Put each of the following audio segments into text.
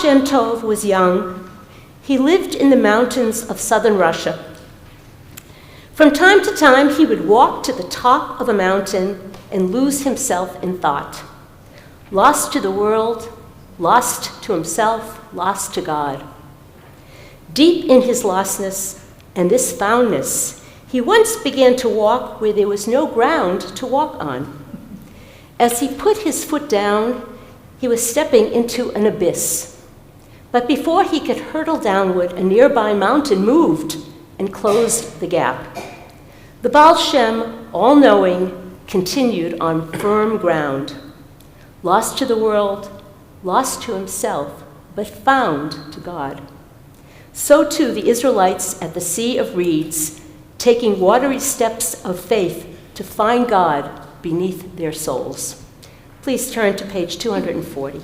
Shem Tov was young, he lived in the mountains of southern Russia. From time to time, he would walk to the top of a mountain and lose himself in thought. Lost to the world, lost to himself, lost to God. Deep in his lostness and this foundness, he once began to walk where there was no ground to walk on. As he put his foot down, he was stepping into an abyss. But before he could hurtle downward, a nearby mountain moved and closed the gap. The Baal Shem, all-knowing, continued on firm ground. Lost to the world, lost to himself, but found to God. So too the Israelites at the Sea of Reeds, taking watery steps of faith to find God beneath their souls. Please turn to page 240.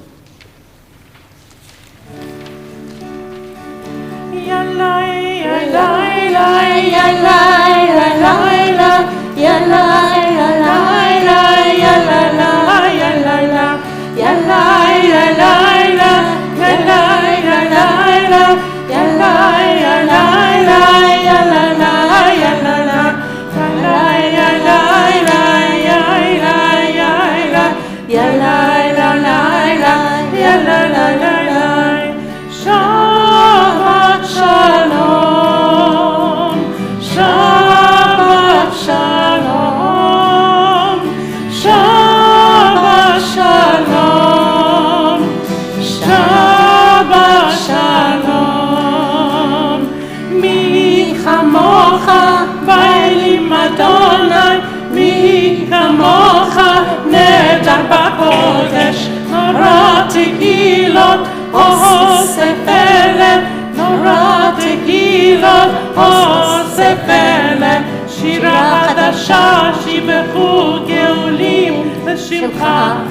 שירה חדשה שיבחו גאולים לשמך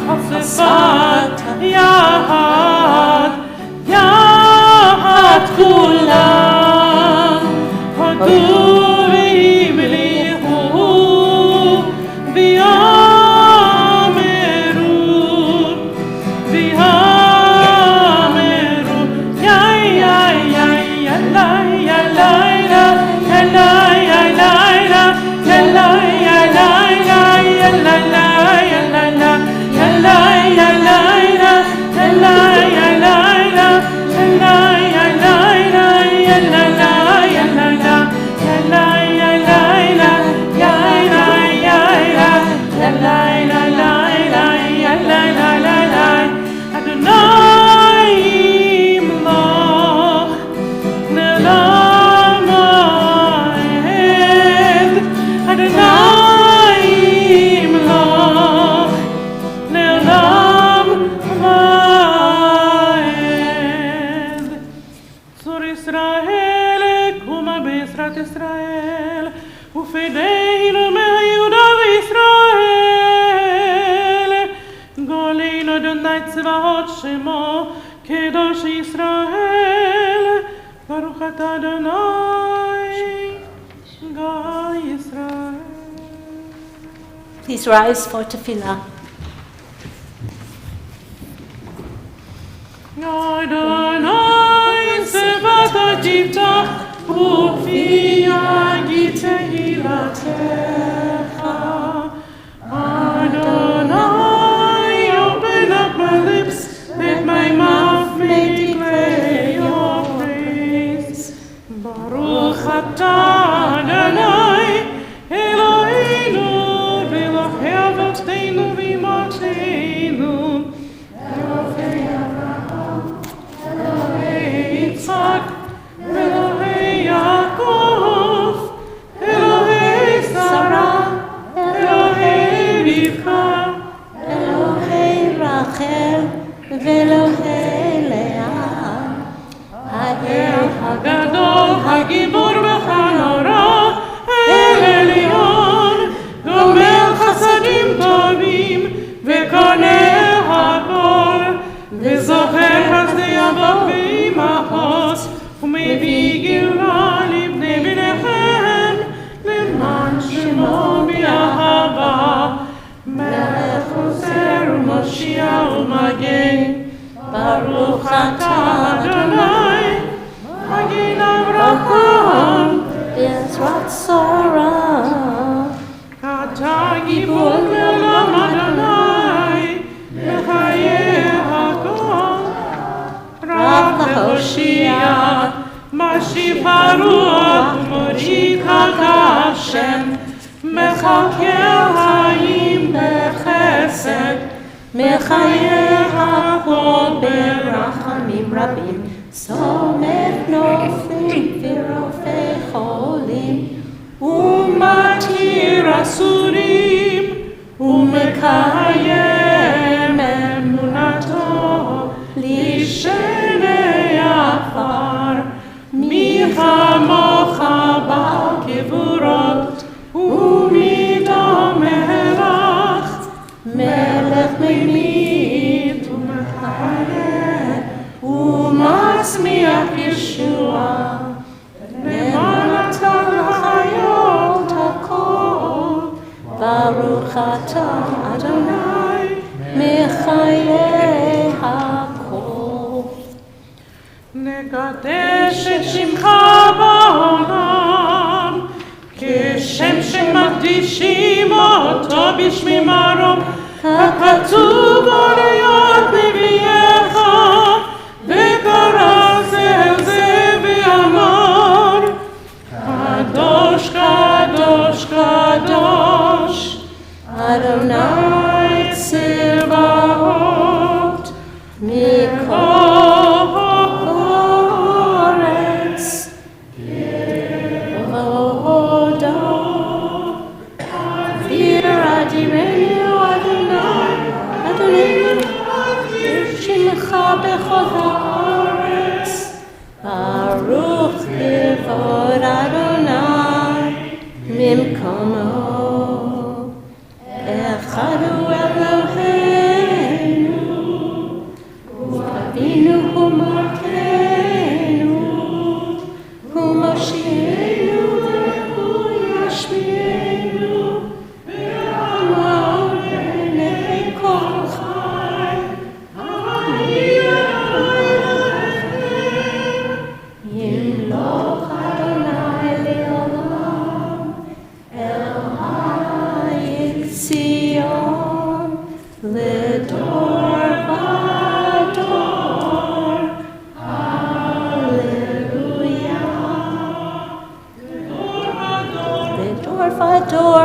חשפת יד יד כולם הודו והמליכו ויאמרו יא יא יא יא לה יא לה יא לה Please rise for tefillah. Adonai sevat ativtach ufi yagid tehilatecha. Adonai, open up my lips, let my mouth may declare your praise. Baruch atah Adonai Eloheinu v'Elohei avotenu v'imotenu. Elohei Avraham, Elohei Yitzchak, Elohei Yaakov, Elohei Sarah, Elohei Rivka, Elohei Rachel ואלוהי לאה. האל הגדול, הגיבור והנורא, האל עליון, גומל חסדים טובים וקונה הכל, וזוכר חסדי אבות ואימהות, ומביא גאולה לבני בניכם, למען שמו באהבה. מלך עוזר ומושיע ומגן, ברוך אתה Avraham, Bezrat Sarah. אתה גיבור לעולם אדוני, לחיי הכל. רב להושיע, משיב הרוח ומוריד הגשם, מכלכל חיים בחסד, מחיה הכל ברחמים רבים, סומך נופלים ורופא חולים, ומתיר אסורים, ומקיים אמונתו לשני עפר. מי כמוך בעל גבורות ומידו מלך, מלך ממית ומחיה ומצמיח ישועה. למען אתה לחיות הכל, ברוך אתה אדוני מחיי הכל. נקדש את שמך בעולם, כשם שמקדישים אותו בשמי מרום, הכתוב אוריות נביאך, וקרא זה אל זה ואמר, קדוש קדוש קדוש, אדוני צבאות, מכל אורץ כבודו. אוויר אדירנו אדוני, אדוננו, שמך בכל הארץ, ברוך כבוד אדוני ממקומו. אחד הוא אלוהינו, ואבינו הוא מלכנו, הוא מושיענו והוא ישמיענו, ואמר לעיני כל חי, ימלוך אדוני לעולם, אלוהי ציון לדור ודור. הללויה. לדור ודור,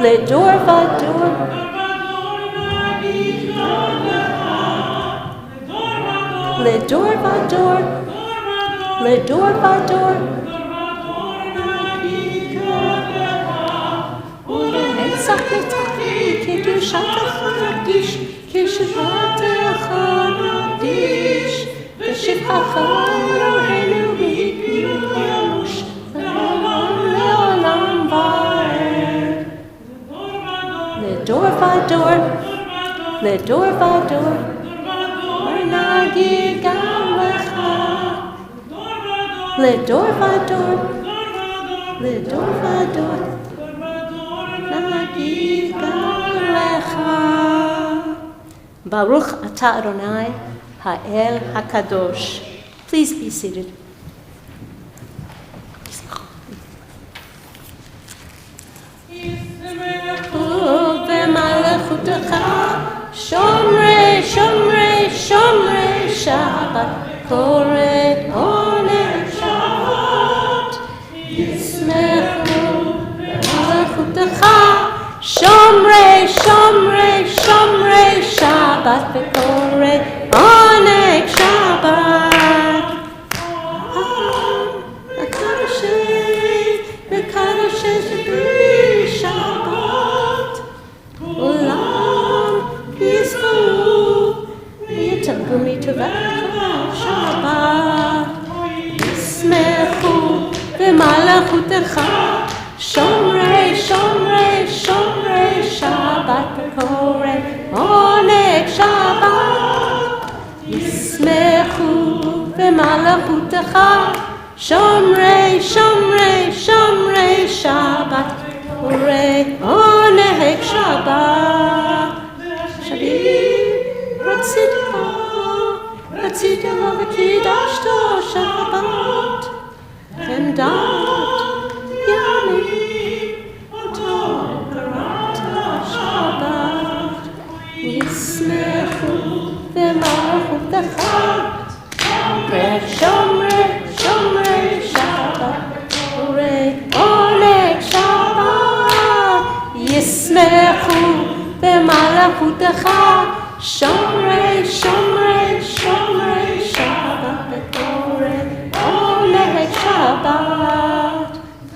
לדור ודור. לדור ודור, לדור ודור. ולנצח נצחי קדושתך נקדיש, כשבתך נקדיש, ושבחך אלוהינו בקדוש, לעולם לעולם ועד. לדור ודור, לדור ודור, ונגיד גם לך. לדור ודור, לדור ודור, נגיד גם לך. ברוך אתה אדוני האל הקדוש. Please be seated. במלכותך שומרי שומרי שומרי שבת, קורא עונג שבת. ישמחו במלכותך שומרי שומרי שומרי שבת, וקורא עונג שבת. מקדשי בלי שבת, כולם יזכו ויתנגו מטובת שבת. ישמחו במלכותך שומרי שומרי שומרי שבת, וקורא עונג שבת. ישמחו במלכותך שומרי שומרי שומרי שבת, וקורא עונג שבת. רציתך וקידשת שבת, Emdat Yamim Torah Shabbat Yismechu v'malchutecha Shomrei Shabbat Oleg Shabbat Yismechu v'malchutecha Shomrei Shabbat Oleg Shabbat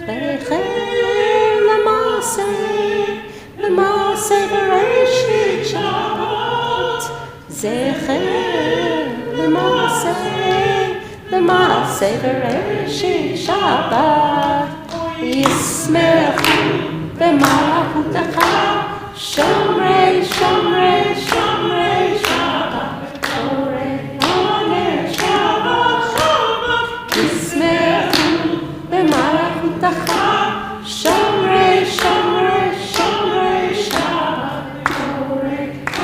V'chein l'maseh v'reshit Shabbat Zecher l'maseh v'reshit Shabbat Yismechu v'malchutecha Shomrei Shabbat Oleg Shabbat Yismechu v'malchutecha Shomrei Shabbat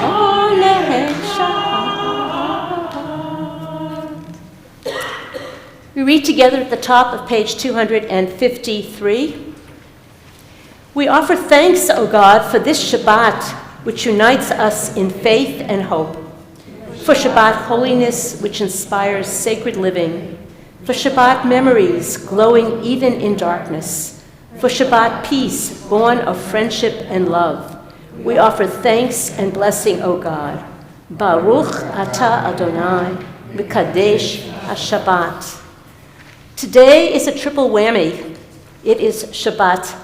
Oleg Shabbat. We read together at the top of page 253. We offer thanks, O God, for this Shabbat, which unites us in faith and hope, for Shabbat holiness, which inspires sacred living, for Shabbat memories glowing even in darkness, for Shabbat peace born of friendship and love. We offer thanks and blessing, O God. Baruch atah Adonai, Mekadesh HaShabbat. Today is a triple whammy. It is Shabbat,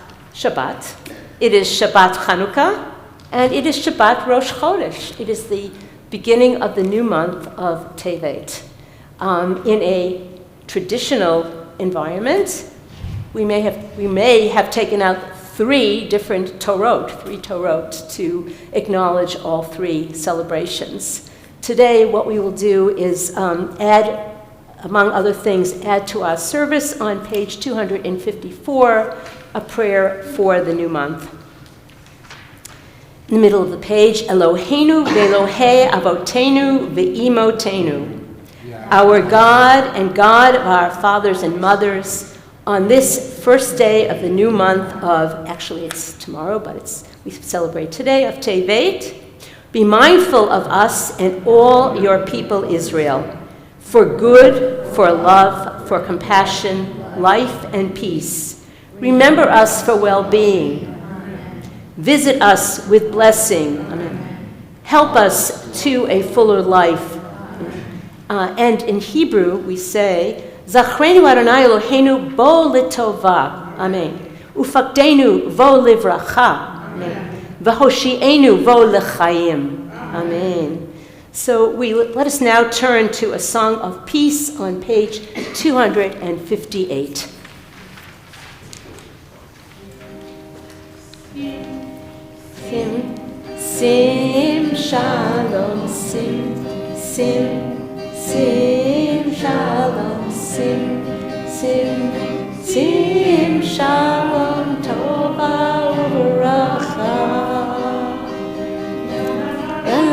it is Shabbat Chanukah, and it is Shabbat Rosh Chodesh. It is the beginning of the new month of Tevet. In a traditional environment, we may have taken out three Torot to acknowledge all three celebrations. Today, what we will do is add, among other things, add to our service on page 254 a prayer for the new month. In the middle of the page, Eloheinu ve'Elohei avotenu ve'imotenu. Our God and God of our fathers and mothers, on this first day of the new month of, actually it's tomorrow, but we celebrate today, of Tevet, be mindful of us and all your people Israel, for good, for love, for compassion, life and peace. Remember us for well-being. Visit us with blessing. Amen. Help us to a fuller life. And in Hebrew, we say, Zachrenu Adonai Eloheinu bo litova. Amen. Ufakdenu vo livracha. Amen. V'hoshi'enu vo lechayim. Amen. So let us now turn to a song of peace on page 258. Sim shalom, sim shalom, sim shalom, tova uveracha.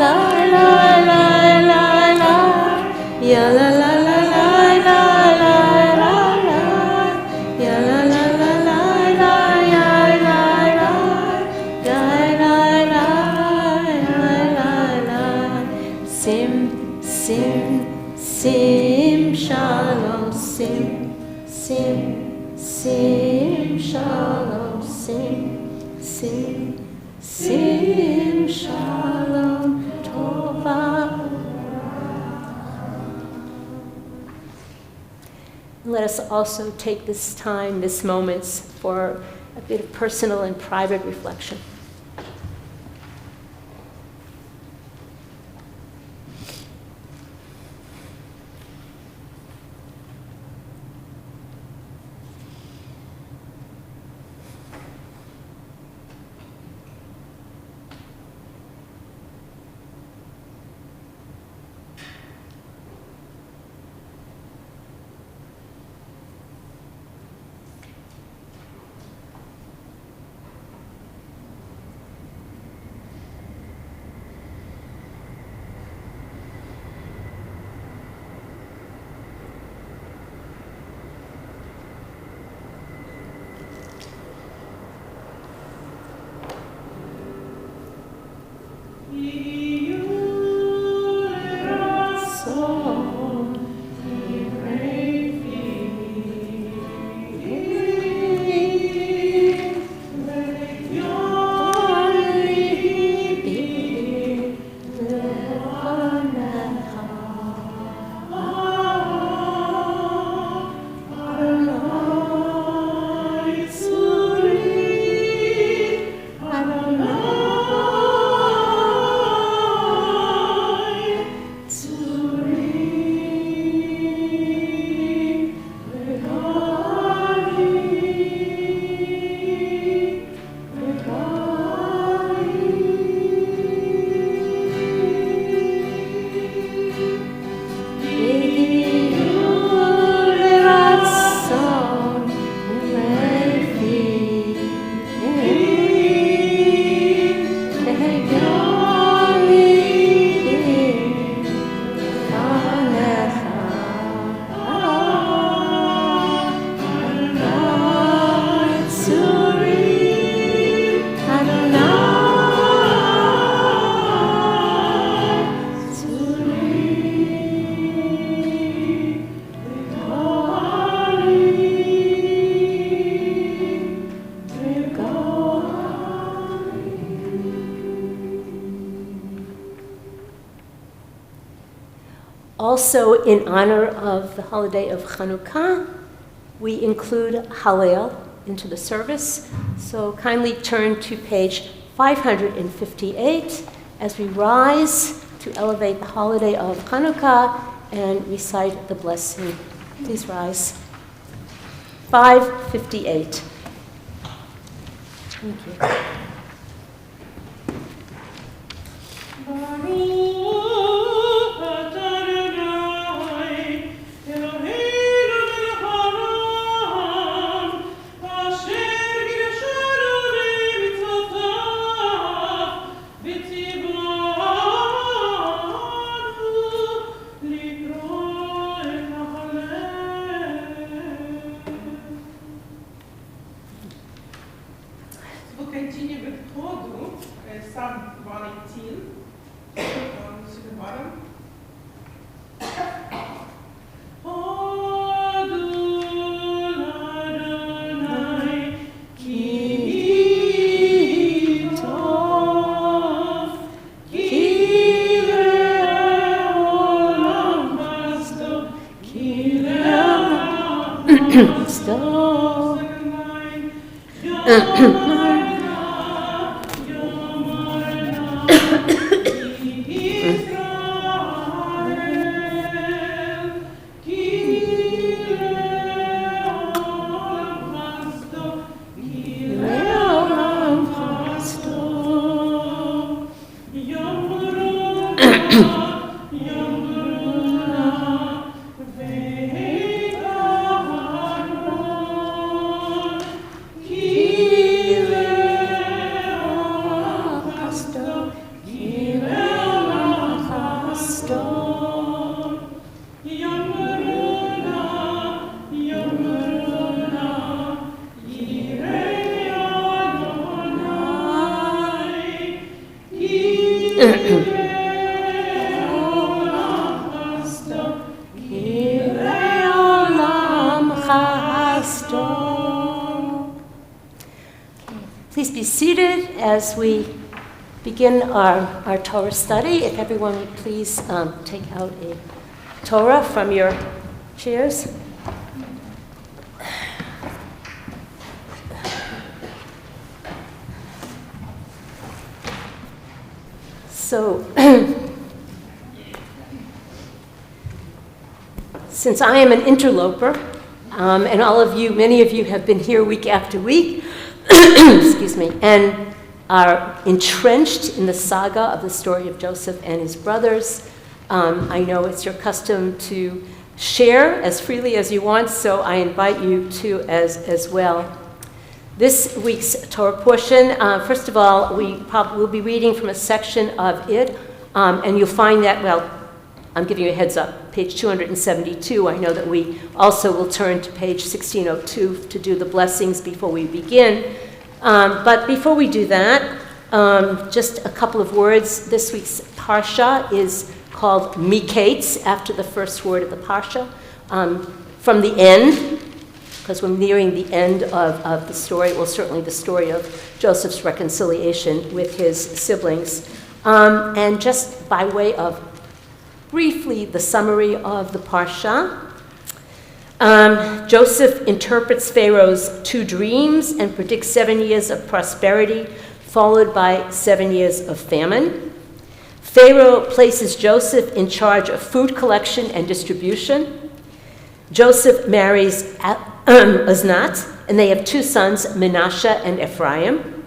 La la la la la la, ya la la la la la la la la, ya la la la la la ya la la, ya la la la la. Sim shalom, sim shalom, sim shalom, tova. Let us also take this time, this moment, for a bit of personal and private reflection. Also, in honor of the holiday of Hanukkah, we include Hallel into the service. So kindly turn to page 558 as we rise to elevate the holiday of Hanukkah and recite the blessing. Please rise. 558. Thank you. Please be seated as we begin our Torah study. If everyone would please take out a Torah from your chairs. So, since I am an interloper, and all of you, many of you have been here week after week, excuse me, and are entrenched in the saga of the story of Joseph and his brothers. I know it's your custom to share as freely as you want, so I invite you to as well. This week's Torah portion, first of all, we'll be reading from a section of it, and you'll find that, well, I'm giving you a heads up, page 272. I know that we also will turn to page 1602 to do the blessings before we begin. But before we do that, just a couple of words. This week's Parsha is called Miketz, after the first word of the Parsha. From the end, because we're nearing the end of the story, well, certainly the story of Joseph's reconciliation with his siblings. And just by way of briefly the summary of the Parsha, Joseph interprets Pharaoh's 2 dreams and predicts 7 years of prosperity, followed by 7 years of famine. Pharaoh places Joseph in charge of food collection and distribution. Joseph marries Osnat, and they have 2 sons, Manasseh and Ephraim.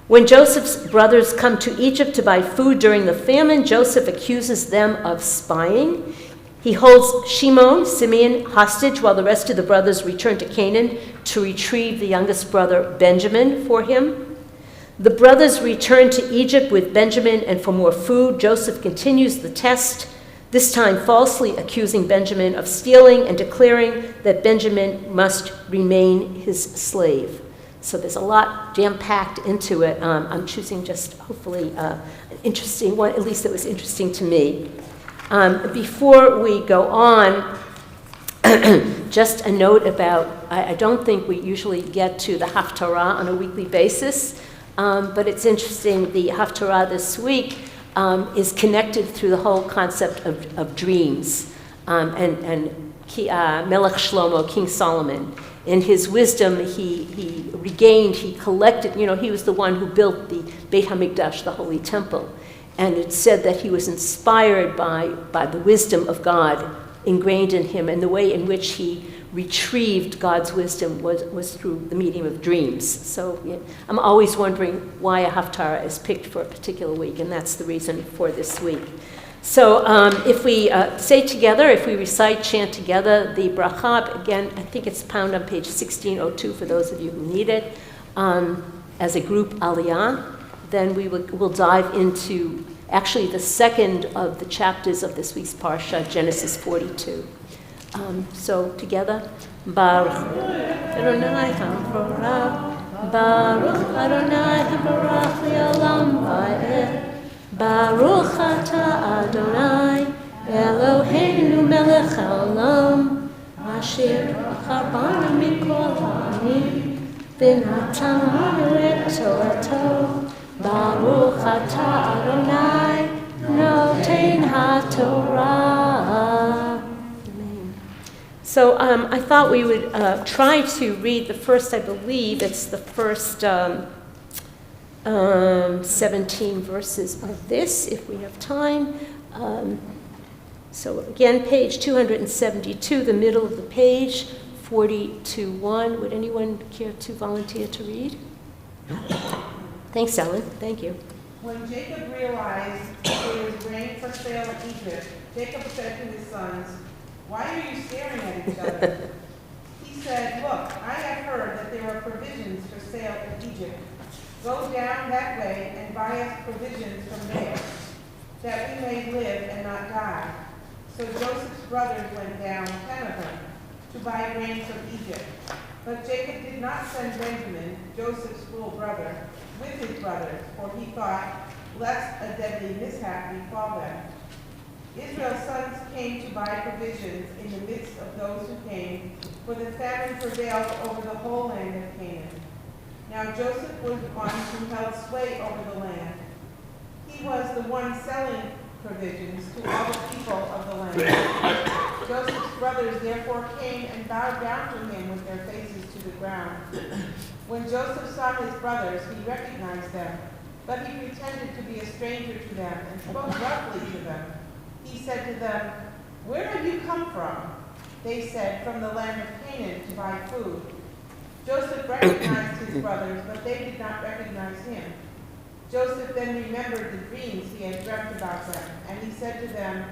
When Joseph's brothers come to Egypt to buy food during the famine, Joseph accuses them of spying. He holds Shimon, Simeon, hostage while the rest of the brothers return to Canaan to retrieve the youngest brother, Benjamin, for him. The brothers return to Egypt with Benjamin and for more food. Joseph continues the test, this time falsely accusing Benjamin of stealing and declaring that Benjamin must remain his slave. So there's a lot jam-packed into it. I'm choosing just hopefully an interesting one, at least it was interesting to me. Before we go on, just a note about, I don't think we usually get to the Haftarah on a weekly basis, but it's interesting, the Haftarah this week is connected through the whole concept of dreams. Melech Shlomo, King Solomon. In his wisdom, he regained, he collected, he was the one who built the Beit HaMikdash, the Holy Temple. And it's said that he was inspired by the wisdom of God ingrained in him, and the way in which he retrieved God's wisdom was through the medium of dreams. So I'm always wondering why a Haftarah is picked for a particular week, and that's the reason for this week. So if we say together, if we recite, chant together the bracha, again, I think it's found on page 1602 for those of you who need it, as a group aliyah, then we'll dive into actually the second of the chapters of this week's Parsha, Genesis 42. So together, Baruch Adonai HaBarach, Baruch Adonai HaBarach Le'olam Va'ed, Baruch Ata Adonai Eloheinu Melech HaOlam, Asher Bachar Mikol Ha'anim, V'natan Lanu et Torato, Baruch Ata Adonai Noten HaTorah. So I thought we would try to read the first, I believe it's the first 17 verses of this, if we have time. So again, page 272, the middle of the page, 42:1. Would anyone care to volunteer to read? Thanks, Ellen. Thank you. When Jacob realized there was grain for sale in Egypt, Jacob said to his sons, "Why are you staring at each other?" He said, "Look, I have heard that there are provisions for sale in Egypt. Go down that way and buy us provisions from there, that we may live and not die." So Joseph's brothers went down, 10 of them, to buy grain from Egypt. But Jacob did not send Benjamin, Joseph's full brother, with his brothers, for he thought, lest a deadly mishap befall them. Israel's sons came to buy provisions in the midst of those who came, for the famine prevailed over the whole land of Canaan. Now Joseph was the one who held sway over the land. He was the one selling provisions to all the people of the land. Joseph's brothers therefore came and bowed down to him with their faces to the ground. When Joseph saw his brothers, he recognized them, but he pretended to be a stranger to them and spoke roughly to them. He said to them, "Where have you come from?" They said, "From the land of Canaan to buy food." Joseph recognized his brothers, but they did not recognize him. Joseph then remembered the dreams he had dreamt about them, and he said to them,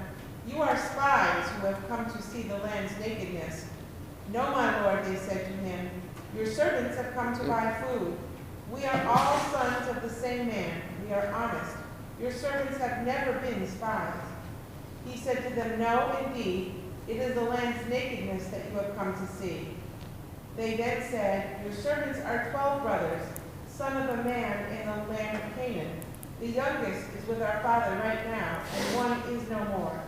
"You are spies who have come to see the land's nakedness." "No, my lord," they said to him, "your servants have come to buy food. We are all sons of the same man. We are honest. Your servants have never been spies." He said to them, "No, indeed, it is the land's nakedness that you have come to see." They then said, "Your servants are 12 brothers, son of a man in the land of Canaan. The youngest is with our father right now, and one is no more."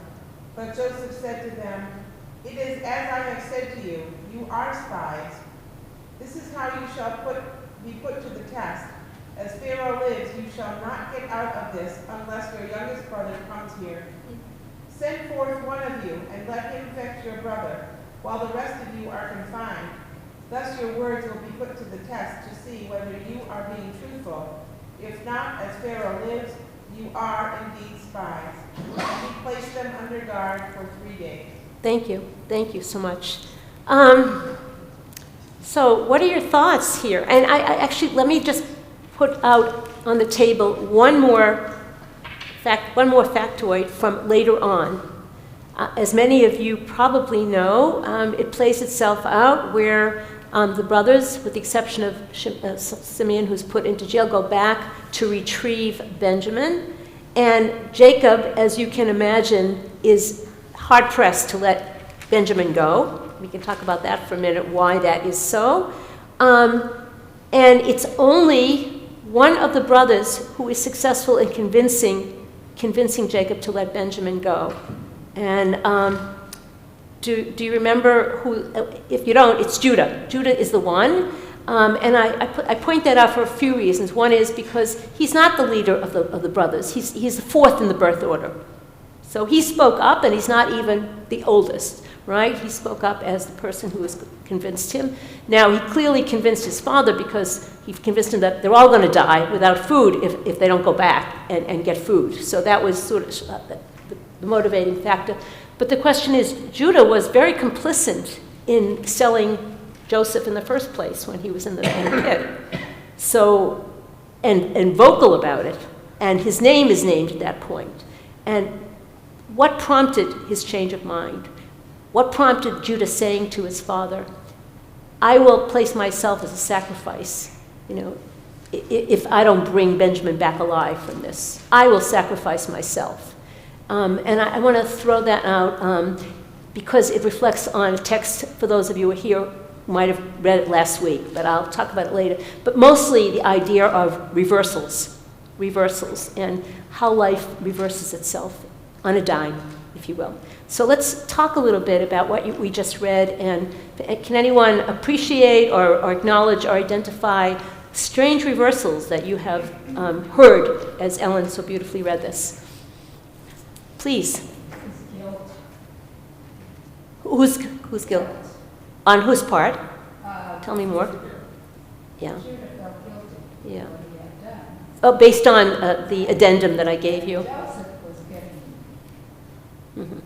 But Joseph said to them, "It is as I have said to you, you are spies. This is how you shall be put to the test. As Pharaoh lives, you shall not get out of this unless your youngest brother comes here. Send forth one of you, and let him fetch your brother, while the rest of you are confined. Thus your words will be put to the test to see whether you are being truthful. If not, as Pharaoh lives, you are indeed spies." And he placed them under guard for 3 days. Thank you. Thank you so much. So what are your thoughts here? And I actually, let me just put out on the table one more factoid from later on. As many of you probably know, it plays itself out where the brothers, with the exception of Simeon, who's put into jail, go back to retrieve Benjamin. And Jacob, as you can imagine, is hard-pressed to let Benjamin go. We can talk about that for a minute, why that is so. And it's only one of the brothers who is successful in convincing Jacob to let Benjamin go. And do you remember who? If you don't, it's Judah. Judah is the one. And I point that out for a few reasons. One is because he's not the leader of the brothers. He's the fourth in the birth order. So he spoke up, and he's not even the oldest, right? He spoke up as the person who was convinced him. Now, he clearly convinced his father because he convinced him that they're all going to die without food if they don't go back and get food. So that was sort of the motivating factor. But the question is, Judah was very complicit in selling Joseph in the first place when he was in the pit. So, and vocal about it. And his name is named at that point. And what prompted his change of mind? What prompted Judah saying to his father, I will place myself as a sacrifice, if I don't bring Benjamin back alive from this. I will sacrifice myself. And I want to throw that out because it reflects on a text, for those of you who are here who might have read it last week, but I'll talk about it later. But mostly the idea of reversals, and how life reverses itself on a dime, if you will. So let's talk a little bit about what we just read, and can anyone appreciate or acknowledge or identify strange reversals that you have heard as Ellen so beautifully read this? Please. Who's guilt? On whose part? Tell me more. Yeah. Yeah. Oh, based on the addendum that I gave you. Mm-hmm.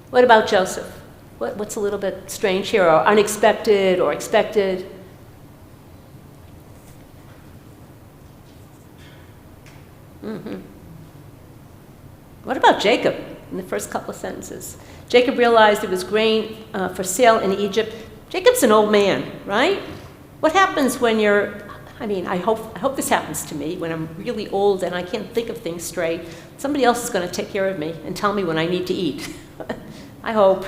What about Joseph? What's a little bit strange here, or unexpected, or expected? Mm-hmm. What about Jacob in the first couple of sentences? Jacob realized there was grain for sale in Egypt. Jacob's an old man, right? What happens when I hope this happens to me when I'm really old and I can't think of things straight. Somebody else is going to take care of me and tell me when I need to eat. I hope.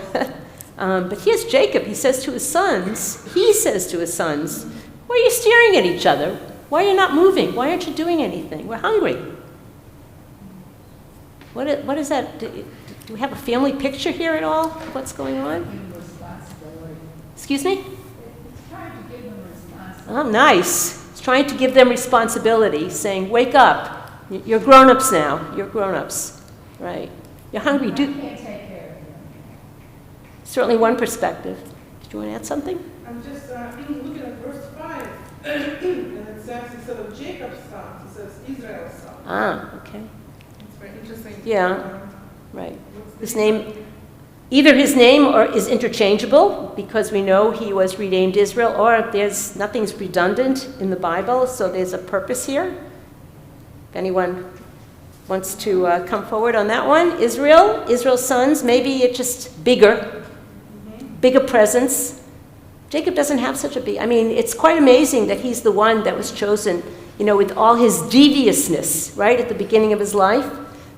But here's Jacob. He says to his sons, why are you staring at each other? Why are you not moving? Why aren't you doing anything? We're hungry. What is that? Do we have a family picture here at all? What's going on? Excuse me? It's trying to give them responsibility. Oh, nice. It's trying to give them responsibility, saying, wake up. You're grown-ups now. You're grown-ups. Right. You're hungry. I can't take care of them. Certainly one perspective. Did you want to add something? I'm just looking at verse 5, and it says, instead of Jacob's son, it says Israel's son. Ah, okay. It's very interesting. Yeah. Right. Either his name is interchangeable, because we know he was renamed Israel, or nothing's redundant in the Bible, so there's a purpose here. If anyone wants to come forward on that one. Israel's sons, maybe it's just bigger presence. Jacob doesn't have such a big, it's quite amazing that he's the one that was chosen, with all his deviousness, right, at the beginning of his life,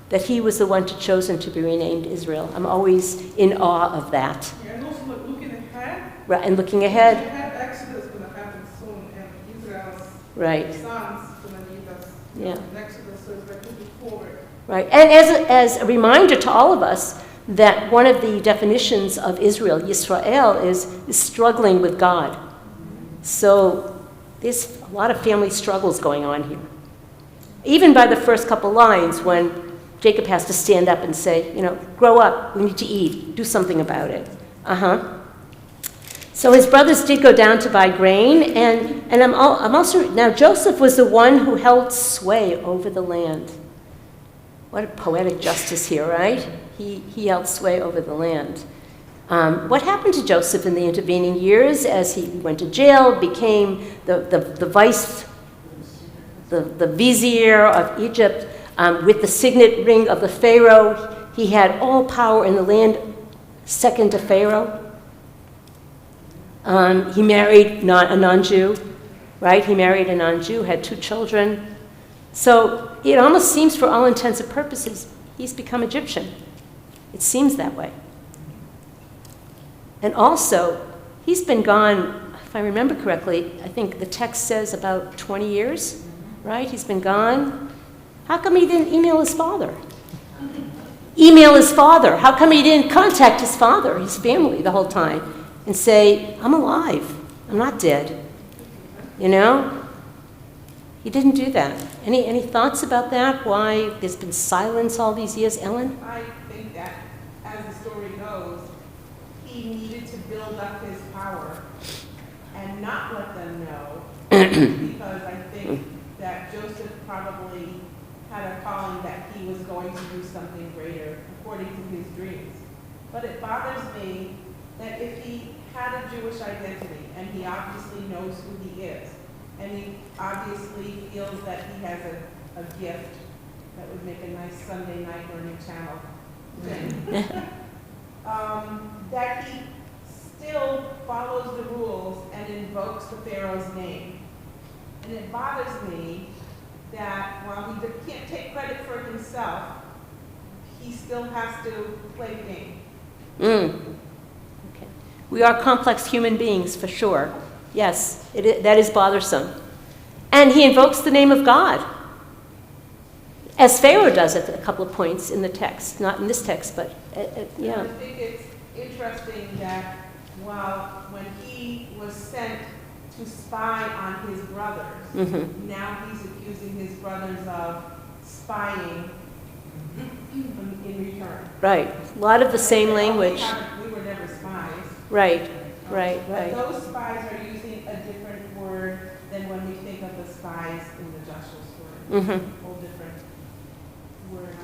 that he was the one chosen to be renamed Israel. I'm always in awe of that. Yeah, and also looking ahead. Right, and looking ahead. Exodus is going to happen soon, and Israel's sons going to lead us. Yeah. Exodus, so it's like moving forward. Right, and as a reminder to all of us that one of the definitions of Israel, Yisrael, is struggling with God. So there's a lot of family struggles going on here. Even by the first couple lines, when Jacob has to stand up and say, grow up, we need to eat, do something about it. So his brothers did go down to buy grain, and I'm also, now Joseph was the one who held sway over the land. What a poetic justice here, right? He held sway over the land. What happened to Joseph in the intervening years as he went to jail, became the vizier of Egypt, with the signet ring of the Pharaoh? He had all power in the land, second to Pharaoh. He married a non-Jew, right? He married a non-Jew, had 2 children. So it almost seems, for all intents and purposes, he's become Egyptian. It seems that way. And also, he's been gone, if I remember correctly, I think the text says about 20 years, right? He's been gone. How come he didn't email his father? How come he didn't contact his father, his family, the whole time, and say, I'm alive, I'm not dead? He didn't do that. Any thoughts about that? Why there's been silence all these years, Ellen? I think that suppose he needed to build up his power and not let them know, because I think that Joseph probably had a calling that he was going to do something greater according to his dreams. But it bothers me that if he had a Jewish identity, and he obviously knows who he is, and he obviously feels that he has a gift that would make a nice Sunday night learning channel thing, that he still follows the rules and invokes the Pharaoh's name. And it bothers me that while he can't take credit for himself, he still has to play king. Okay. We are complex human beings, for sure. Yes, that is bothersome. And he invokes the name of God, as Pharaoh does at a couple of points in the text. Not in this text, but yeah. I think it's interesting that when he was sent to spy on his brothers, now he's accusing his brothers of spying in return. Right. A lot of the same language. We were never spies. Right. But those spies are using a different word than when we think of the spies in the Joshua story. A whole different word.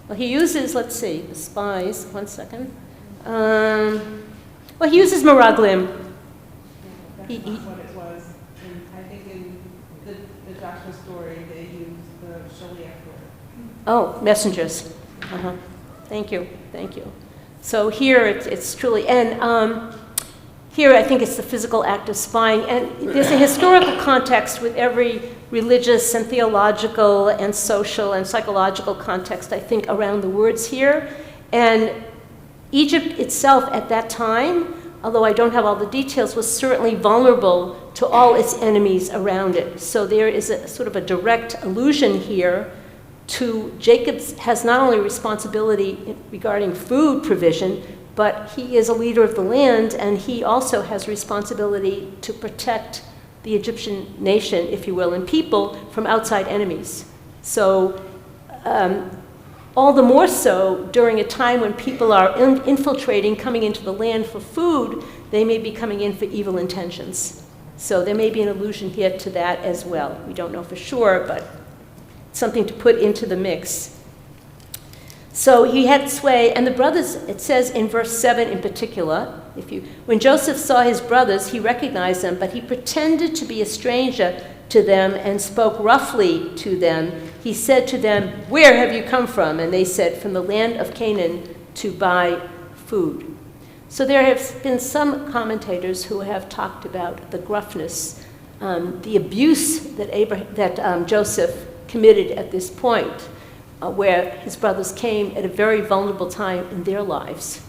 Well, he uses, let's see, the spies. 1 second. Well, he uses meraglim. That's not what it was. I think in the Joshua story, they used the shaliach word. Oh, messengers. Thank you. So here it's truly, and here I think it's the physical act of spying. And there's a historical context with every religious and theological and social and psychological context, I think, around the words here. And Egypt itself at that time, although I don't have all the details, was certainly vulnerable to all its enemies around it. So there is a sort of a direct allusion here to Jacob has not only responsibility regarding food provision, but he is a leader of the land, and he also has responsibility to protect the Egyptian nation, if you will, and people from outside enemies. So all the more so during a time when people are infiltrating, coming into the land for food, they may be coming in for evil intentions. So there may be an allusion here to that as well. We don't know for sure, but something to put into the mix. So he had sway, and the brothers, it says in verse 7 in particular, when Joseph saw his brothers, he recognized them, but he pretended to be a stranger to them and spoke roughly to them. He said to them, "Where have you come from?" And they said, "From the land of Canaan to buy food." So there have been some commentators who have talked about the gruffness, the abuse that Joseph committed at this point, where his brothers came at a very vulnerable time in their lives.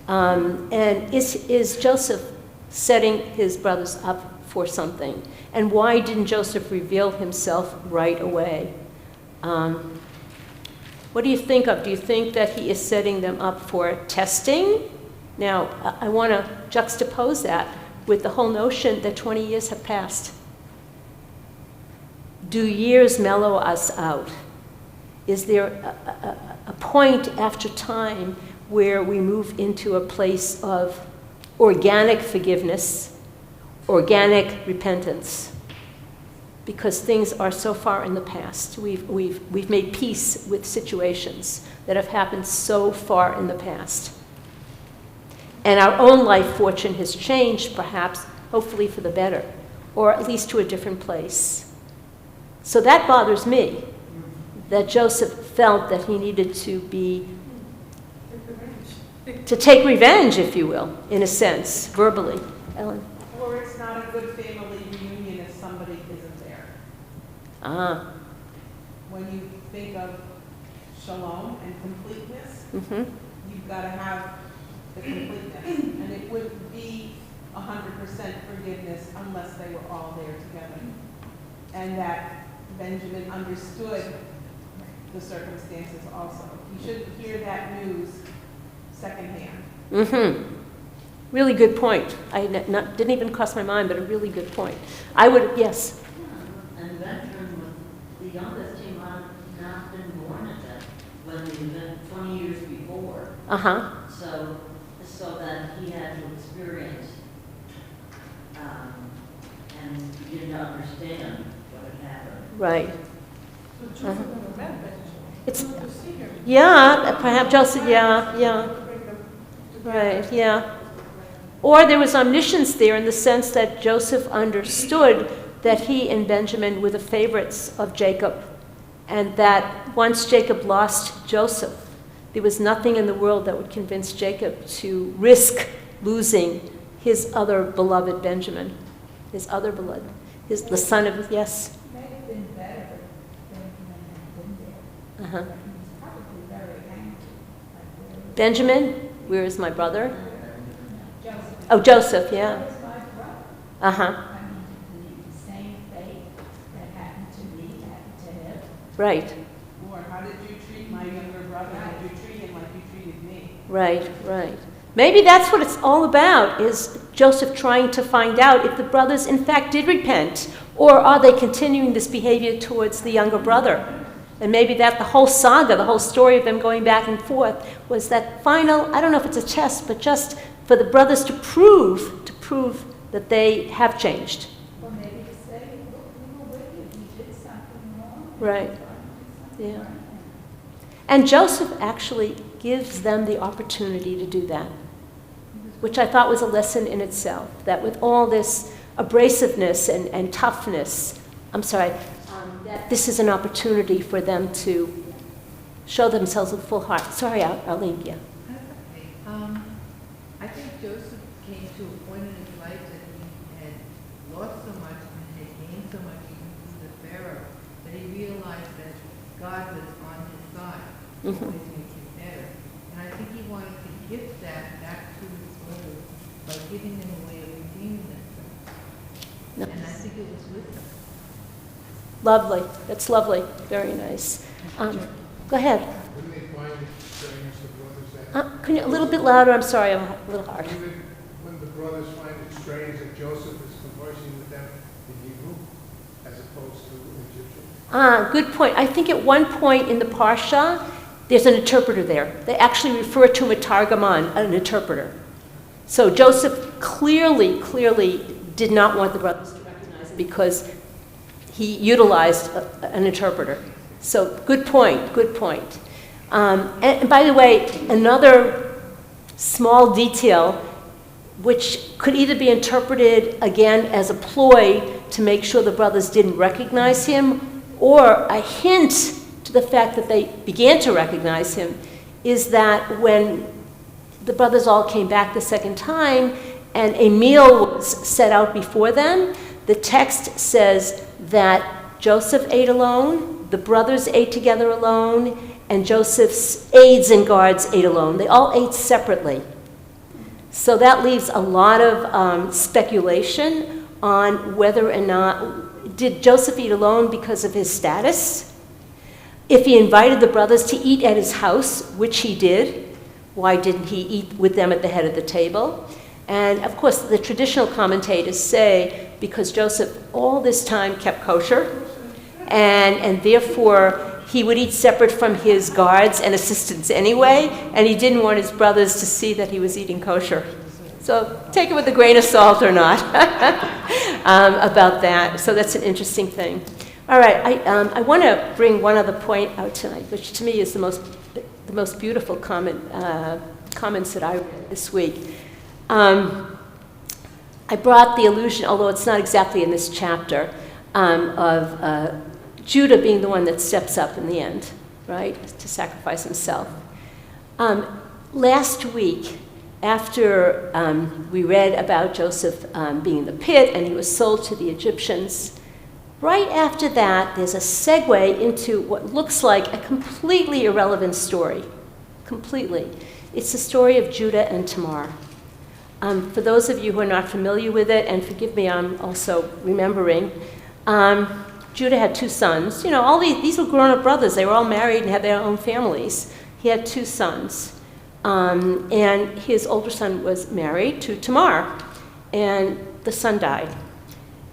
And is Joseph setting his brothers up for something? And why didn't Joseph reveal himself right away? What do you think of? Do you think that he is setting them up for testing? Now, I want to juxtapose that with the whole notion that 20 years have passed. Do years mellow us out? Is there a point after time where we move into a place of organic forgiveness, organic repentance? Because things are so far in the past. We've made peace with situations that have happened so far in the past. And our own life fortune has changed, perhaps, hopefully for the better, or at least to a different place. So that bothers me, that Joseph felt that he needed to take revenge, if you will, in a sense, verbally. Ellen? Or it's not a good family reunion if somebody isn't there. When you think of shalom and completeness, you've got to have the completeness. And it wouldn't be 100% forgiveness unless they were all there together. And that Benjamin understood the circumstances also. You shouldn't hear that news secondhand. Really good point. Didn't even cross my mind, but a really good point. Yes. And Benjamin was the youngest. He might not been born at that when the event 20 years before. So so that he had to experience, and he didn't understand what had happened. Right. So Joseph never met Benjamin. It's, He went to see him. yeah, perhaps Joseph, yeah. Right, yeah. Or there was omniscience there in the sense that Joseph understood that he and Benjamin were the favorites of Jacob, and that once Jacob lost Joseph, there was nothing in the world that would convince Jacob to risk losing his other beloved Benjamin, his other beloved, the son of, yes? It may have been better if Benjamin had been there. Uh-huh. But he was probably very angry. Like, where is Benjamin, where is my brother? Joseph? Oh, Joseph, yeah. Where is my brother? Uh-huh, I mean, the same fate that happened to me happened to him. right, Or how did you treat my younger brother? How did you treat him like you treated me? right, right. Maybe that's what it's all about, is Joseph trying to find out if the brothers in fact did repent, or are they continuing this behavior towards the younger brother? And maybe that the whole saga, the whole story of them going back and forth, was that final, I don't know if it's a test, but just for the brothers to prove that they have changed. Or maybe to say, look, we were wicked, we did something wrong. Right. We tried to do something Yeah. right. And Joseph actually gives them the opportunity to do that, which I thought was a lesson in itself, that with all this abrasiveness and toughness, that this is an opportunity for them to show themselves with full heart. Sorry, Arlene, yeah. That's okay. I think Joseph came to a point in his life that he had lost so much and had gained so much even through the Pharaoh that he realized that God was on his side, Mhm. always makes it better. And I think he wanted to gift that back to his brothers by giving them a way of redeeming themselves. And I think it was wisdom. Lovely. That's lovely. Very nice. Go ahead. Wouldn't they find it strange, the brothers, that Can you a little bit louder? I'm sorry, I'm a little hard. when the brothers find it strange that Joseph is conversing with them in Hebrew as opposed to Egyptian? Good point. I think at one point in the Parsha, there's an interpreter there. They actually refer to him a targaman, an interpreter. So Joseph clearly did not want the brothers to recognize him because he utilized an interpreter. So good point. And by the way, another small detail which could either be interpreted again as a ploy to make sure the brothers didn't recognize him, or a hint to the fact that they began to recognize him, is that when the brothers all came back the second time and a meal was set out before them, the text says that Joseph ate alone, the brothers ate together alone, and Joseph's aides and guards ate alone. They all ate separately. So that leaves a lot of speculation on whether or not, did Joseph eat alone because of his status? If he invited the brothers to eat at his house, which he did, why didn't he eat with them at the head of the table? And of course, the traditional commentators say because Joseph all this time kept kosher, and therefore he would eat separate from his guards and assistants anyway, and he didn't want his brothers to see that he was eating kosher. So take it with a grain of salt or not about that. So that's an interesting thing. All right, I want to bring one other point out tonight, which to me is the most beautiful comments that I read this week. I brought the allusion, although it's not exactly in this chapter, of Judah being the one that steps up in the end, right, to sacrifice himself. Last week, after we read about Joseph being in the pit and he was sold to the Egyptians, right after that, there's a segue into what looks like a completely irrelevant story. Completely. It's the story of Judah and Tamar. For those of you who are not familiar with it, and forgive me, I'm also remembering, Judah had two sons. You know, all these were grown-up brothers. They were all married and had their own families. He had two sons. And his older son was married to Tamar, and the son died.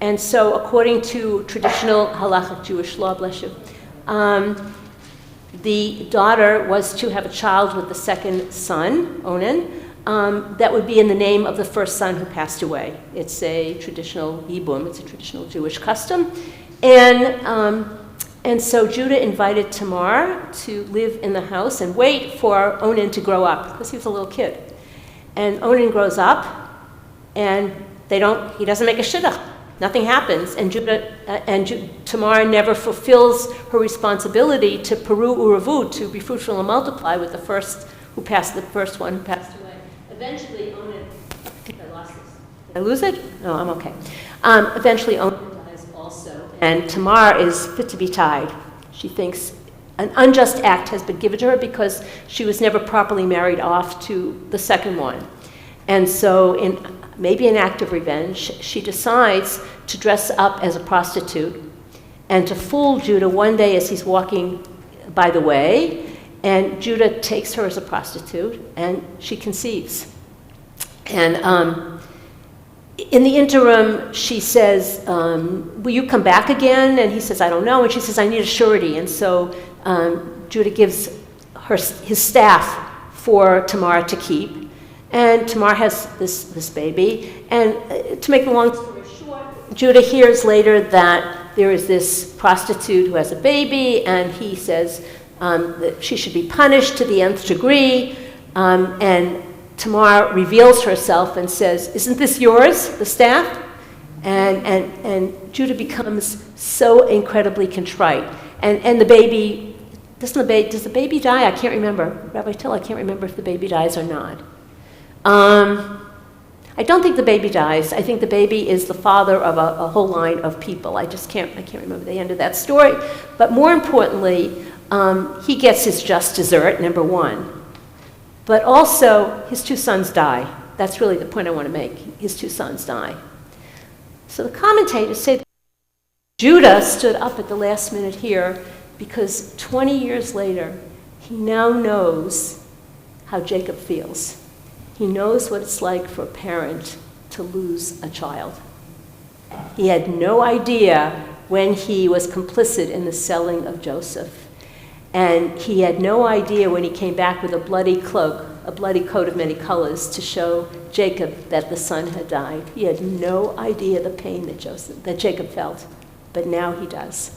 And so according to traditional halachic Jewish law, bless you, the daughter was to have a child with the second son, Onan, that would be in the name of the first son who passed away. It's a traditional yibum, it's a traditional Jewish custom. And so Judah invited Tamar to live in the house and wait for Onan to grow up, because he was a little kid. And Onan grows up, and he doesn't make a shidduch. Nothing happens, and Tamar never fulfills her responsibility to peru uravu, to be fruitful and multiply with the first one who passed away. Eventually, Onan, I think I lost this. Did I lose it? No, I'm okay. Eventually, Onan dies also, and Tamar is fit to be tied. She thinks an unjust act has been given to her because she was never properly married off to the second one. And so, in maybe an act of revenge, she decides to dress up as a prostitute and to fool Judah one day as he's walking by the way, and Judah takes her as a prostitute, and she conceives. And in the interim, she says, will you come back again? And he says, I don't know. And she says, I need a surety. And so Judah gives his staff for Tamar to keep. And Tamar has this baby. And to make the long story short, Judah hears later that there is this prostitute who has a baby, and he says that she should be punished to the nth degree. And Tamar reveals herself and says, isn't this yours, the staff? And Judah becomes so incredibly contrite. And the baby, does the baby die? I can't remember. Rabbi Till, I can't remember if the baby dies or not. I don't think the baby dies. I think the baby is the father of a whole line of people. I can't remember the end of that story. But more importantly, he gets his just dessert, number one. But also, his two sons die. That's really the point I want to make. His two sons die. So the commentators say that Judah stood up at the last minute here because 20 years later, he now knows how Jacob feels. He knows what it's like for a parent to lose a child. He had no idea when he was complicit in the selling of Joseph. And he had no idea when he came back with a bloody cloak, a bloody coat of many colors, to show Jacob that the son had died. He had no idea the pain that Jacob felt, but now he does.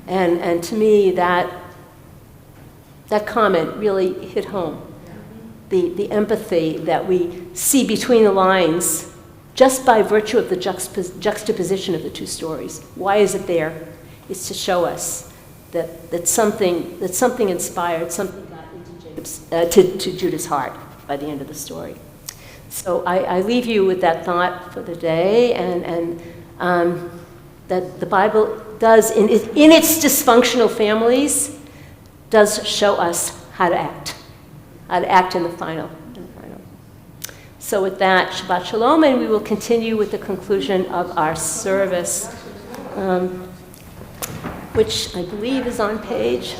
And to me, that comment really hit home. The empathy that we see between the lines just by virtue of the juxtaposition of the two stories. Why is it there? It's to show us that something inspired, something got into to Judah's heart by the end of the story. So I leave you with that thought for the day, and that the Bible does, in its dysfunctional families, does show us how to act in the final. So with that, Shabbat Shalom, and we will continue with the conclusion of our service, which I believe is on page.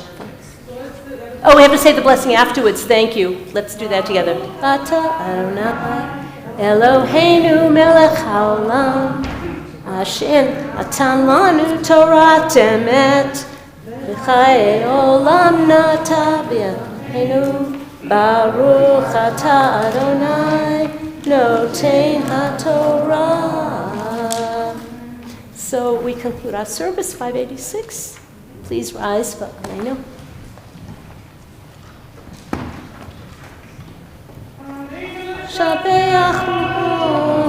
Oh, we have to say the blessing afterwards. Thank you. Let's do that together. Ata Adonai Eloheinu melech haolam asher natan lanu Torah emet v'chayei olam nata b'yadeinu baruch ata Adonai noten haTorah. So we conclude our service, 586. Please rise for Aleinu. Shabeach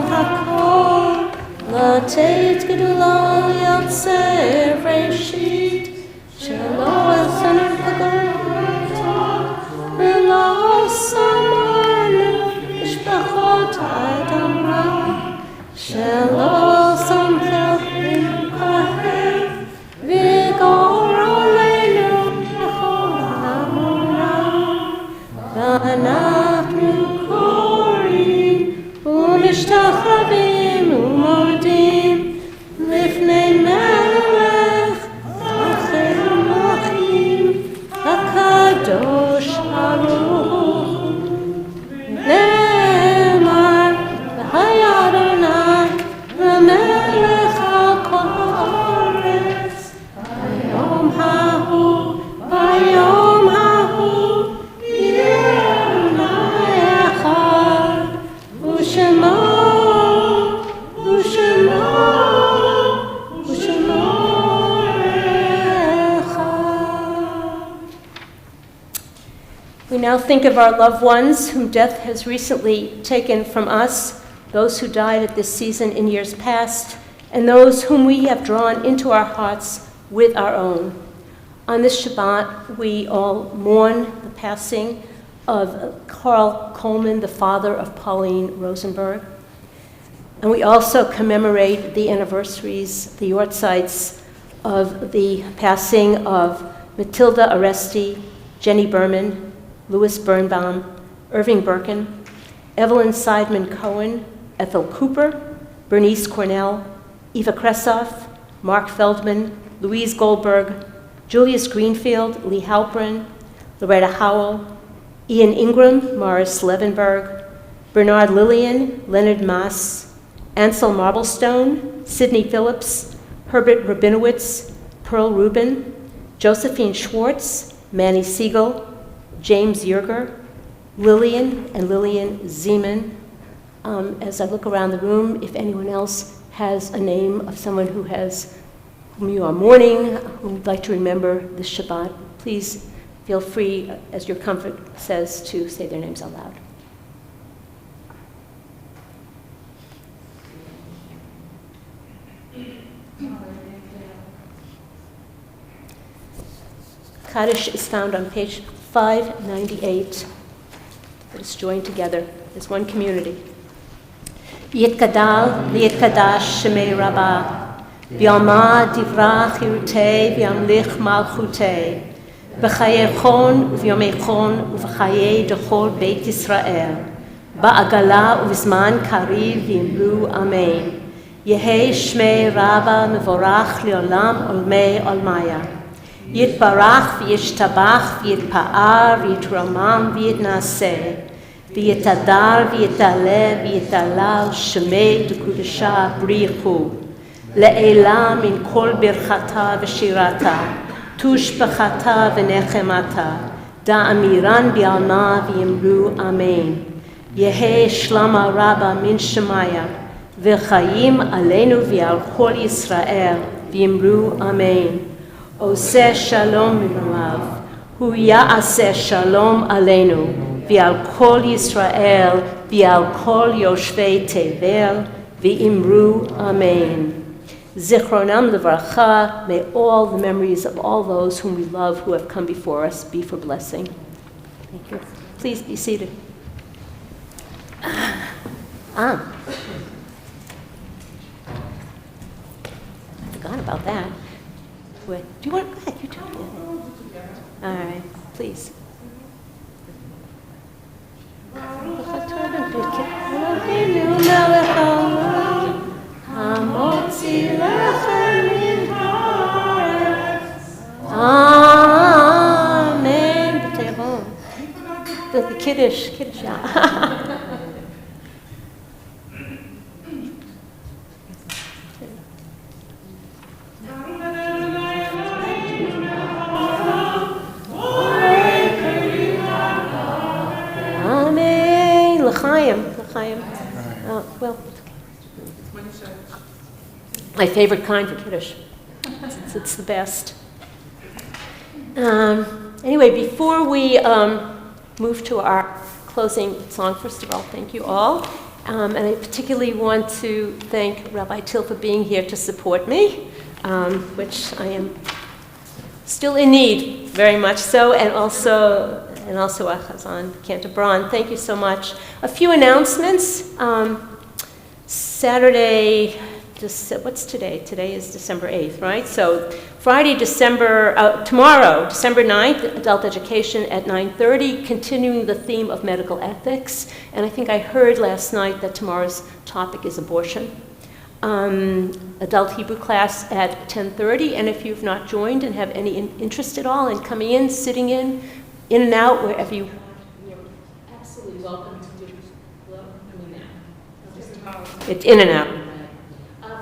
hakol lateit gedula yotzer reshit shelo elchanu kagot v'lo samanu mishpachot Adam ra shelo samchel b'mkahev v'gor aleinu b'chol ha'amura v'anachnu משתחווים ומורדים לפני מלך המלכים הקדוש ברוך הוא. נאמר והיה אדוני למלך על כל הארץ היום now think of our loved ones whom death has recently taken from us, those who died at this season in years past, and those whom we have drawn into our hearts with our own. On this Shabbat, we all mourn the passing of Carl Coleman, the father of Pauline Rosenberg. And we also commemorate the anniversaries, the Yortzites, of the passing of Matilda Aresti, Jenny Berman, Louis Birnbaum, Irving Birkin, Evelyn Seidman Cohen, Ethel Cooper, Bernice Cornell, Eva Kresoff, Mark Feldman, Louise Goldberg, Julius Greenfield, Lee Halpern, Loretta Howell, Ian Ingram, Morris Levenberg, Bernard Lillian, Leonard Maas, Ansel Marblestone, Sidney Phillips, Herbert Rabinowitz, Pearl Rubin, Josephine Schwartz, Manny Siegel, James Yerger, Lillian and Lillian Zeman. As I look around the room, if anyone else has a name of someone whom you are mourning, who would like to remember this Shabbat, please feel free, as your comfort says, to say their names out loud. Kaddish is found on page 598. Let us join together as one community. Yitkadal v'yitkadash shemei Rabbah, v'yalma divra chirutei v'yamlich malchutei, b'chayei u'v'yomei u'v'chayei dechol Beit Yisrael, ba'agala u'v'zman kariv v'yimru amen. Yehei shmei Rabbah mevorach li'olam olmei olmaya. Yitbarach v'yishtabach v'yitpa'ar v'yitramam v'yitnaseh, v'yitadar v'yitaleh v'yitalal shemei d'kudesha brichu, le'elam min kol birchata v'shirata, tushbachata v'nechemata, da'amiran bi'alma v'yimru amen. Yehei shlama Rabbah min shemaya, v'chayim aleinu v'al kol Yisrael v'yimru amen. Oseh shalom mimarav, hu ya'aseh shalom aleinu, v'al kol Yisrael, v'al kol yoshvei tevel, v'imru amen. Zichronam levracha, may all the memories of all those whom we love who have come before us be for blessing. Thank you. Please be seated. I forgot about that. Do you want to go ahead? You do. All right, please. Amen. The Kiddush, yeah. L'chaim. Well, my favorite kind of Kiddush. It's the best. Anyway, before we move to our closing song, first of all, thank you all. And I particularly want to thank Rabbi Till for being here to support me, which I am still in need, very much so, and also Achazan Cantabran. Thank you so much. A few announcements. Saturday, what's today? Today is December 8th, right? So Friday, tomorrow, December 9th, adult education at 9:30, continuing the theme of medical ethics. And I think I heard last night that tomorrow's topic is abortion. Adult Hebrew class at 10:30, and if you've not joined and have any interest at all in coming in, sitting in and out, wherever you want, you're absolutely welcome to do it. It's in and out.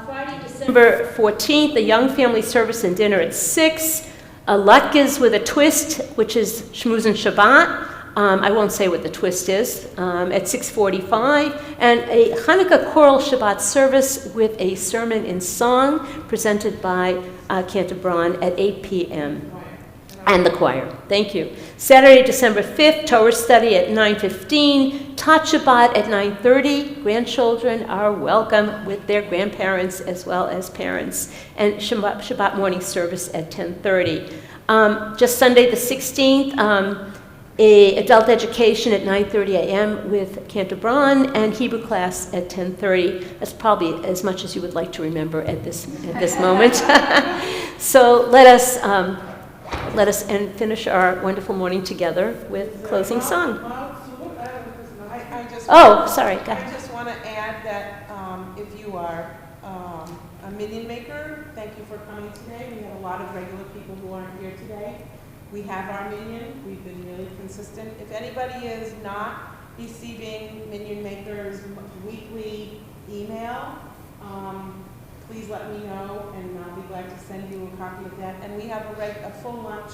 Friday, December 14th, a young family service and dinner at 6. A Latkes with a twist, which is Shmuz and Shabbat. I won't say what the twist is, at 6:45. And a Hanukkah choral Shabbat service with a sermon in song presented by Cantabran at 8 p.m. And And the choir. Thank you. Saturday, December 5th, Torah study at 9:15. Tot Shabbat at 9:30. Grandchildren are welcome with their grandparents as well as parents. And Shabbat morning service at 10:30. Just Sunday the 16th, a adult education at 9:30 a.m. with Cantor Braun and Hebrew class at 10:30. That's probably as much as you would like to remember at this moment. So let us finish our wonderful morning together with closing song. Oh, sorry. Go ahead. I just want to add that if you are a minion maker, thank you for coming today. We have a lot of regular people who aren't here today. We have our minion. We've been really consistent. If anybody is not receiving Minion Maker's weekly email, please let me know, and I'll be glad to send you a copy of that. And we have a full lunch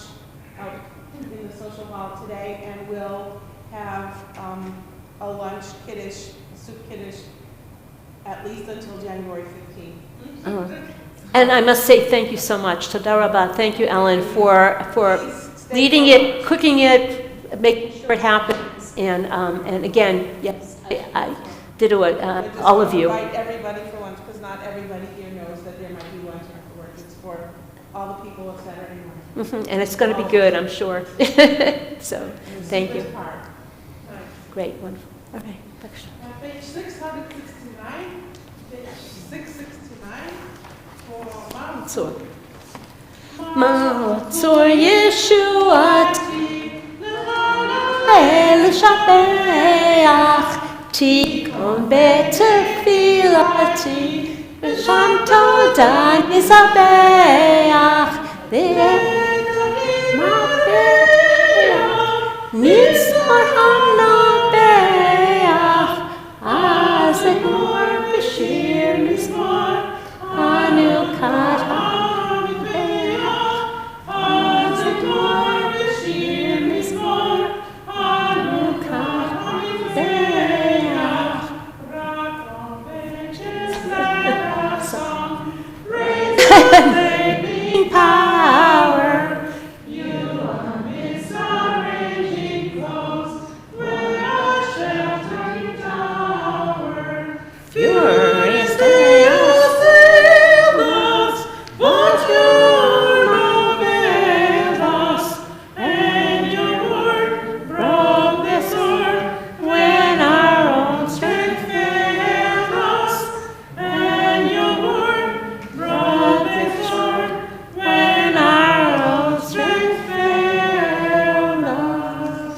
out in the social hall today, and we'll have a lunch kiddush, soup kiddush, at least until January 15th. And I must say thank you so much. Toda Rabah. Thank you, Ellen, for leading it, cooking it, making sure it happens. And again, yes, I did it, all of you. Invite everybody for lunch, because not everybody here knows that there might be lunch afterwards. It's for all the people of Saturday morning. And it's going to be good, I'm sure. So, thank you. Great, wonderful. All right, thanks. Page 669, page 669, for Matzor. Matzor Yeshuati, Elishabeach, Tikon betefilati, V'sham toda nisabeach, V'mabeach, Nitzor hanabeach, Azekor b'shir nizmor, Hanukat hanabeach, Azekor b'shir nizmor, Hanukat hanabeach. Power. You are misarranging clothes with a sheltering tower. Furious day of sailors, but your love availed us, and your word broke the sword when our own strength failed us, and your word broke the sword when our own strength failed us.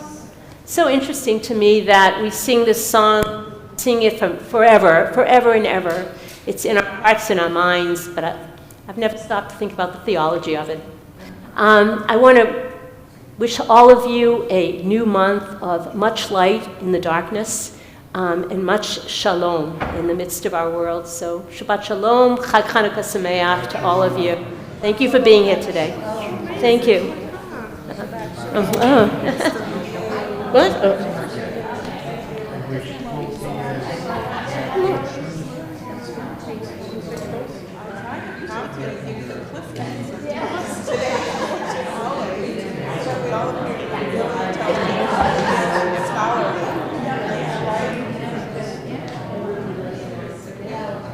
So interesting to me that we sing this song, sing it from forever and ever. It's in our hearts and our minds, but I've never stopped to think about the theology of it. I want to wish all of you a new month of much light in the darkness, and much shalom in the midst of our world. So Shabbat Shalom, Chag Chanukah Sameach to all of you. Thank you for being here today. Thank you. What?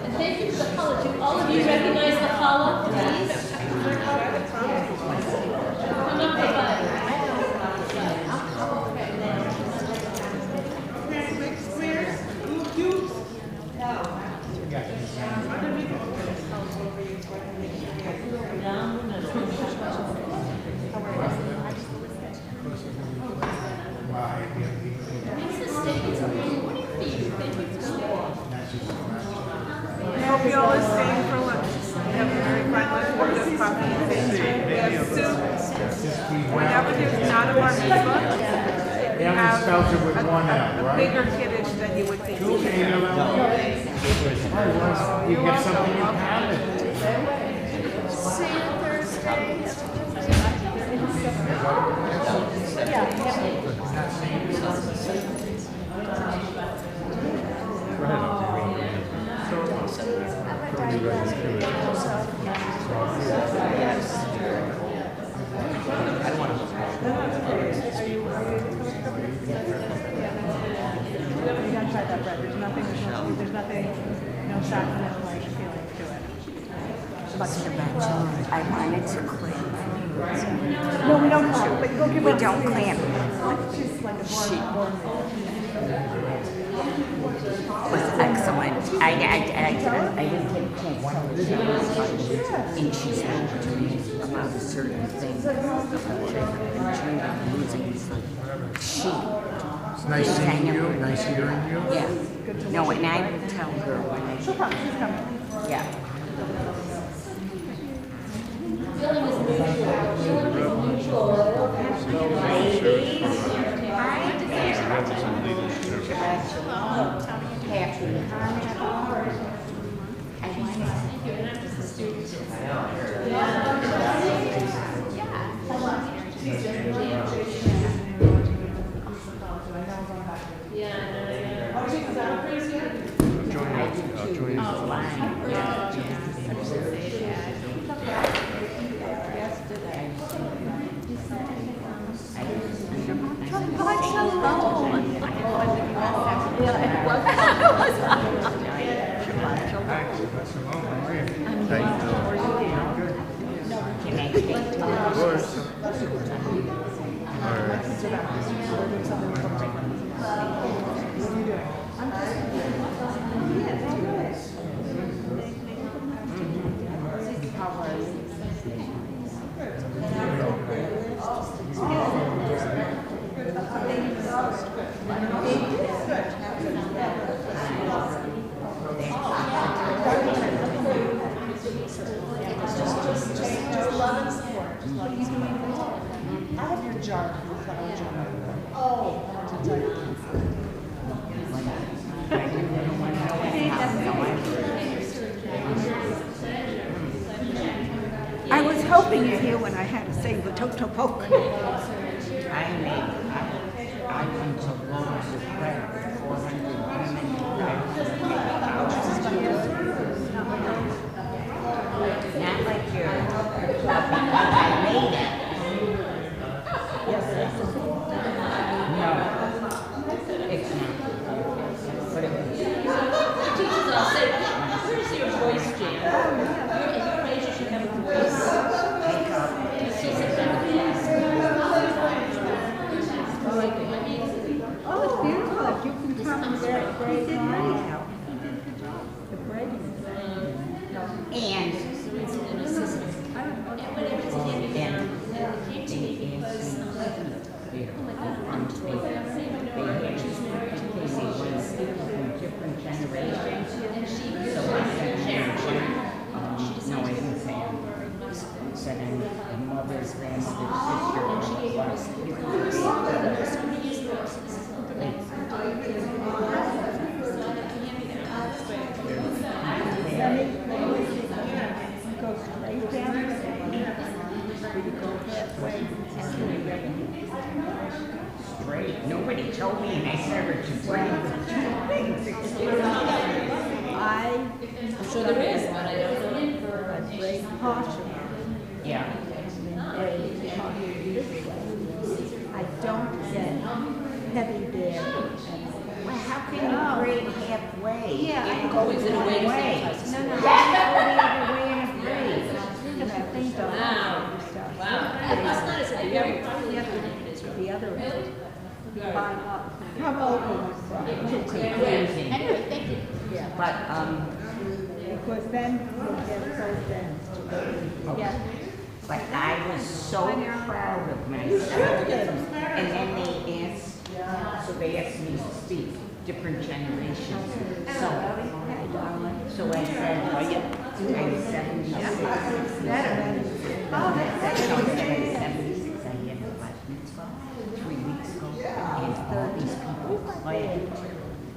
And thank you for the challah. Do all of you recognize the challah, please? Come up, everybody. I hope you all are staying for lunch. We have a very fun lunch. We're just coffee and pastry. We have soup. Whenever there's not a bar mitzvah, we have a bigger kiddush than you would think. You get something in common. I don't want to inside that bread. There's nothing, no sacrament-like feeling to it. I wanted to clamp. No, we don't clamp, but go give We her- don't clamp. She's like a born It was excellent. I didn't get a chance to tell her. And she spoke to me about a certain thing. She. It's nice seeing you, nice hearing you. Yeah. No, and I will tell her when I. She'll come, she's coming. Yeah. I was hoping you'd hear when I had to say the toto poke. I went to Lowe's with bread, 400 women bread. Not like your club because I made it. No, it's not. But it was. Teachers all say, where's your voice jam? Your age, you should have a voice. It's just a kind of class. Oh, it's beautiful. If you can come there, great now. The braiding is And different generations. So I didn't say said I'm mother's grandmother's go straight down. We go that way. Straight. Nobody told me, and I started to braid with two things. I'm sure there is, but I don't know. Braid partial. Yeah. I don't get heavy there. Well, how can you braid halfway? Yeah, I It can goes Is it a one way to way. sanitize? No, Yeah, go the other way in a braid. because I think the Wow. That's not as very probably the other name is. the other end. Right. Come over. Confusing. Anyway, thank you. Yeah, But, because then you'll get both ends to go. Yeah. but I was so proud of myself. And then they asked, so they asked me to speak different generations. So I said, I'm 76. Oh, that's So I said I'm 76. I had a bat mitzvah 3 weeks ago. And all these people clapped.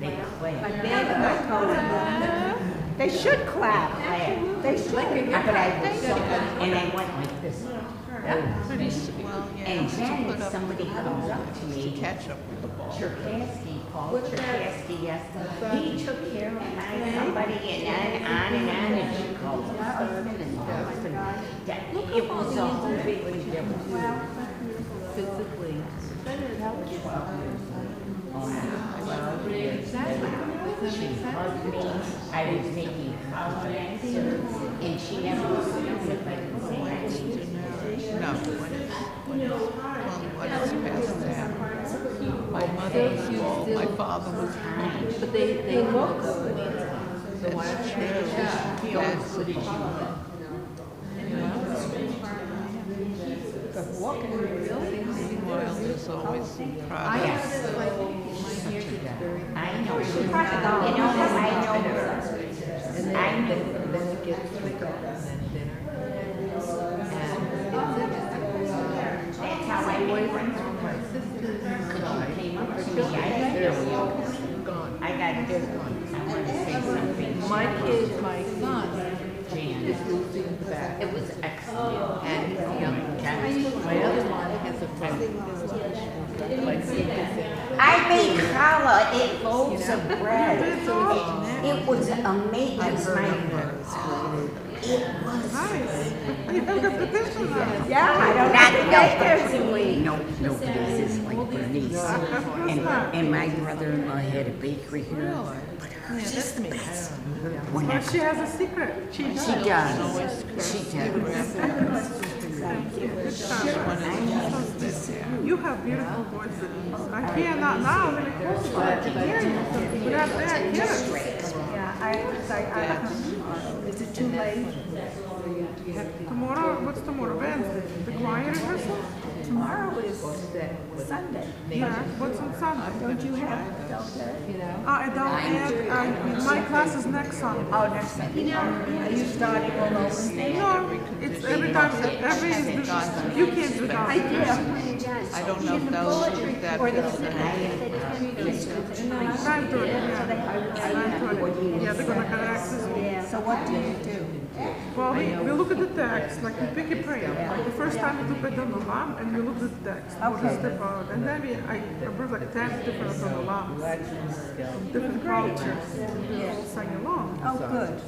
They clapped. They should clap. They should. But I was so, and I went like this. And then somebody comes up to me. Cherkasky, Paul Cherkasky, yes. He took care of somebody and on and she called her husband and husband. It was a whole big deal. Physically. 12 years. 12 years. She hugged me. I was making holidays, and she never was with me. No, when it's past that. My mother was small, my father was home. But they look good. That's true. That's what Meanwhile, there's always some progress. Yes. I know. You know, I know. And then it gets thicker, and then thinner. That's how I went through my sister's came up to me. I got it. I want to say something. My son, Jan. is losing back. It was excellent. And he's young. My other one has a friend. Like, I made challah, it loaves of bread. It was amazing. It was. Yeah, I don't No, this is like Bernice. And my brother-in-law had a bakery here. But hers is the best. But she has a secret. She does. You have beautiful voices. I cannot now, really close to it. I hear you. Without that, I can't. Is it too late? Tomorrow, what's tomorrow? Wednesday. The choir rehearsal? Tomorrow is Sunday. Yeah, what's on Sunday? Don't you have adult day? I don't have, my class is next Sunday. Oh, next Sunday. Are you starting all over? No, it's every time, you can't do that. I did. I don't know if they'll do that. Or the 9:30, yeah, they're gonna correct this one. So what do you do? Well, we look at the text, like we pick a prayer. Like the first time we do Pedon Olam, and we look at the text, what is the part, and then I brought like 10 different Pedon Olams, different cultures, and we all sang along. Oh, good.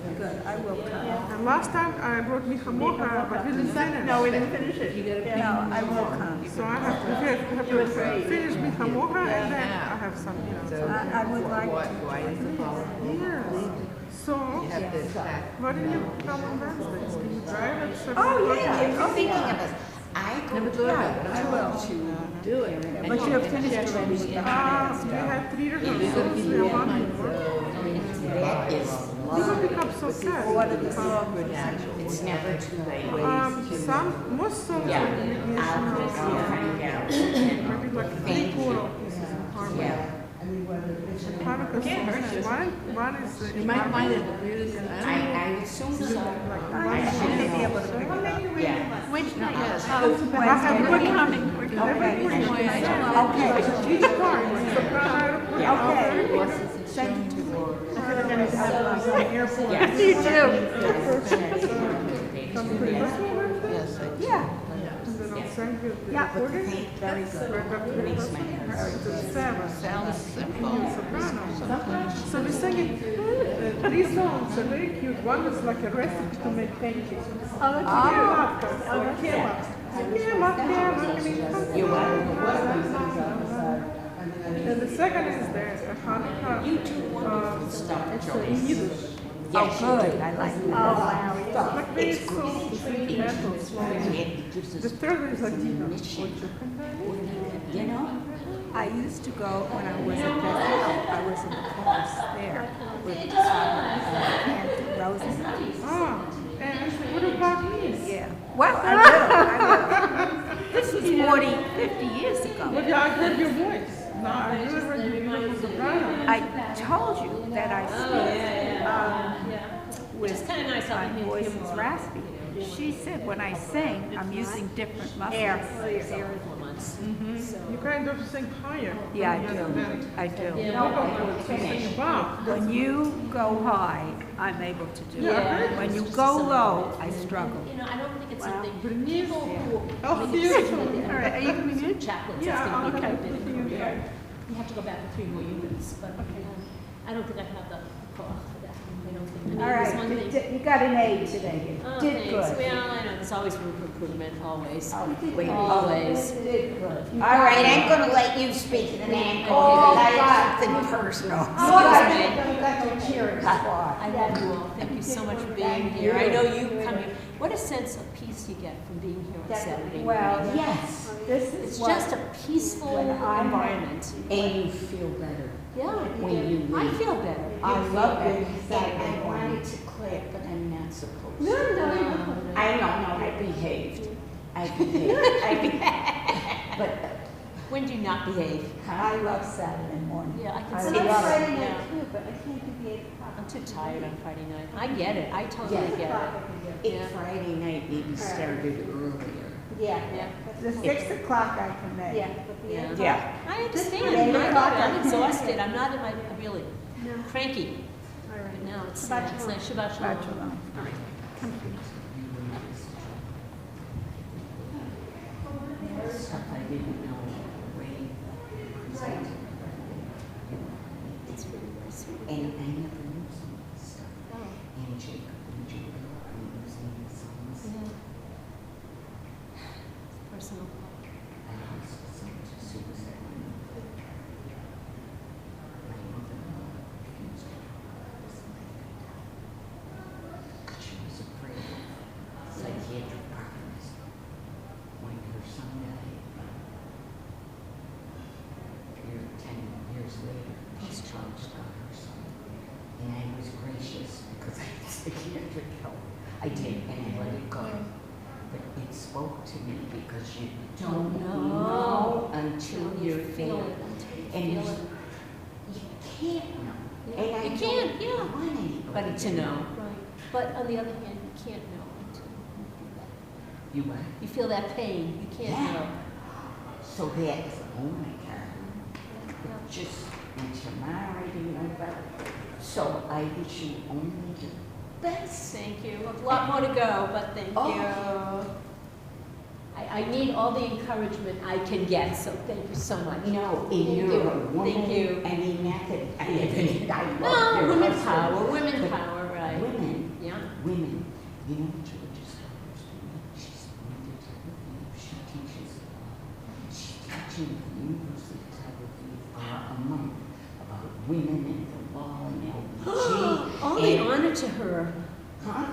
I will come. And last time I brought Micha Mocha, but we didn't finish. No, we didn't finish it. No, I will come. So I have to finish Micha Mocha, and then I have some, I would like to. Why is it called? Yeah. So, Have this back. why didn't you come on Wednesdays? Can you drive at 7 Oh, yeah. You're thinking of us. I go I will. Do it. But you have finished already with the We had 3 rehearsals, we have 1 more. That is You will pick up so sad. It's never too late. Most songs Yeah. are in I'll find out. maybe like 3 choral pieces in harmony. Yeah. Hanukkah songs, one is You might find it really good. I assume so. I should be able to pick it up. Yeah. Yes. I have good coming. Okay. Each part, soprano, Okay. Send it to me. Yes. You do. Yes, Yeah. and then I'll send you the Yeah. recording. Very good. Sounds simple. Soprano. So we sing it, 3 songs are very cute. One is like a recipe to make pancakes. And the second is the Hanukkah. It's in Yiddish. Oh, good. I like that. Oh, wow. Like very soft, sentimental songs. The third is Latino. You know? I used to go when I was at Bethel. I was in the chorus there with Anthony Rosenthal. And what about me? Yeah. Well, I will. This is 40, 50 years ago. But yeah, I heard your voice. No, I really heard your beautiful soprano. I told you that I speak with It's kinda nice my having him voice here is more. raspy. She said when I sing, I'm using different muscles. Air 4 months. You kind of sing higher. Yeah, I do. I do. Sing above. When you go high, I'm able to do Yeah. it. When you go low, I struggle. You know, I don't think it's something, Bernice. people who Oh, make you. it All right, are you coming in? chaplains, Yeah, it's I'll gonna be have counted to in see you the there. You have to go back to 3 more units, but I don't think I have the call for that. I don't think. All there's one right, thing. you got an A today. Oh, You thanks. did good. Well, I know, there's always room for improvement, always. Oh, you did Wait, good. always. You did good. All right, I'm gonna let you speak and then go, Oh, because I God. have something personal. Oh, I got your cheering squad. I love you all. Thank you so much for being here. I know you coming. What a sense of peace you get from being here on Saturday. Well, night. Yes, this It's is what. just a peaceful when I'm- environment. and you feel better. Yeah, When you I leave. feel better. I love it. And I wanted to clap, but I'm not supposed No, to. no, I know, I behaved. I behaved. But, When do you not behave? I love Saturday morning. Yeah, I can I see love that. Friday Yeah. night too, but I can't do the 8 o'clock. I'm too tired on Friday night. I get it. I totally Yeah. get it. if Friday night maybe started earlier. Yeah, Yeah. the 6 o'clock I can make. Yeah, but the Yeah. 8 Yeah. I understand. Eight I get it. o'clock, I'm I exhausted. I'm not in my, really No. cranky. All right. But now it's, Shabbat it's shalom. nice. Shabbat shalom. Shabbat shalom. All right. Stuff I didn't know, way presented. It's really very sweet. And I never knew some of this stuff. Oh. And Jacob and Judah are using the songs. Yeah. It's personal. I also sent to Susan. My mother-in-law refused to talk about this. She was afraid of psychiatric problems. When her son died, 10 years later, she charged on her son. And I was gracious because I had psychiatric help. I did, and I let it go. But it spoke to me because you don't know until you're Feel there. it. And Feel you it. can't know. Yeah, And I you can't, don't yeah. want anybody But to know. Right. But on the other hand, you can't know until you feel that. You what? You feel that pain. You can't Yeah. know. So that's, oh my God. But just until now, I didn't know about it. So I wish you only the best. Thank you. A lot more to go, but thank Oh. you. I need all the encouragement I can get, so thank you so much. No, and Thank you're you. a woman. Thank you. I mean, not that I love No, your women husband, power, women but power, right. Women, Yeah. women. You know what George's daughter's doing? She's going to Tel Aviv. She teaches, she's teaching at the University of Tel Aviv for a month about women and the law and LBG. All the and- honor to her. Huh?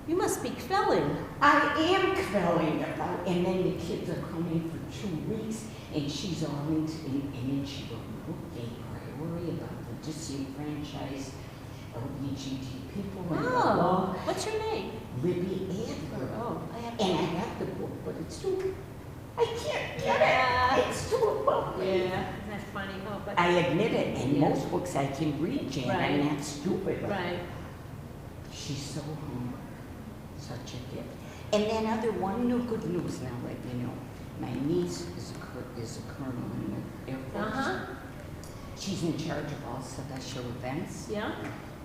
You must be quelling. I am quelling about, and then the kids are coming for 2 weeks, and she's all into, and then she wrote a book, A Priori, about the disenfranchised LGBT people and the law. Oh, what's your name? Libby Adler. Oh, I have And I got the book, but it's too, I can't Yeah. get it. It's too above me. Yeah, isn't that funny? Oh, but I admit it, and Yeah. most books I can read, Jan. Right. I'm not stupid. But right. she's so humble, such a gift. And then other one new good news now, let you know. My niece is a colonel in the Air Force. Uh-huh. She's in charge of all special events, Yeah.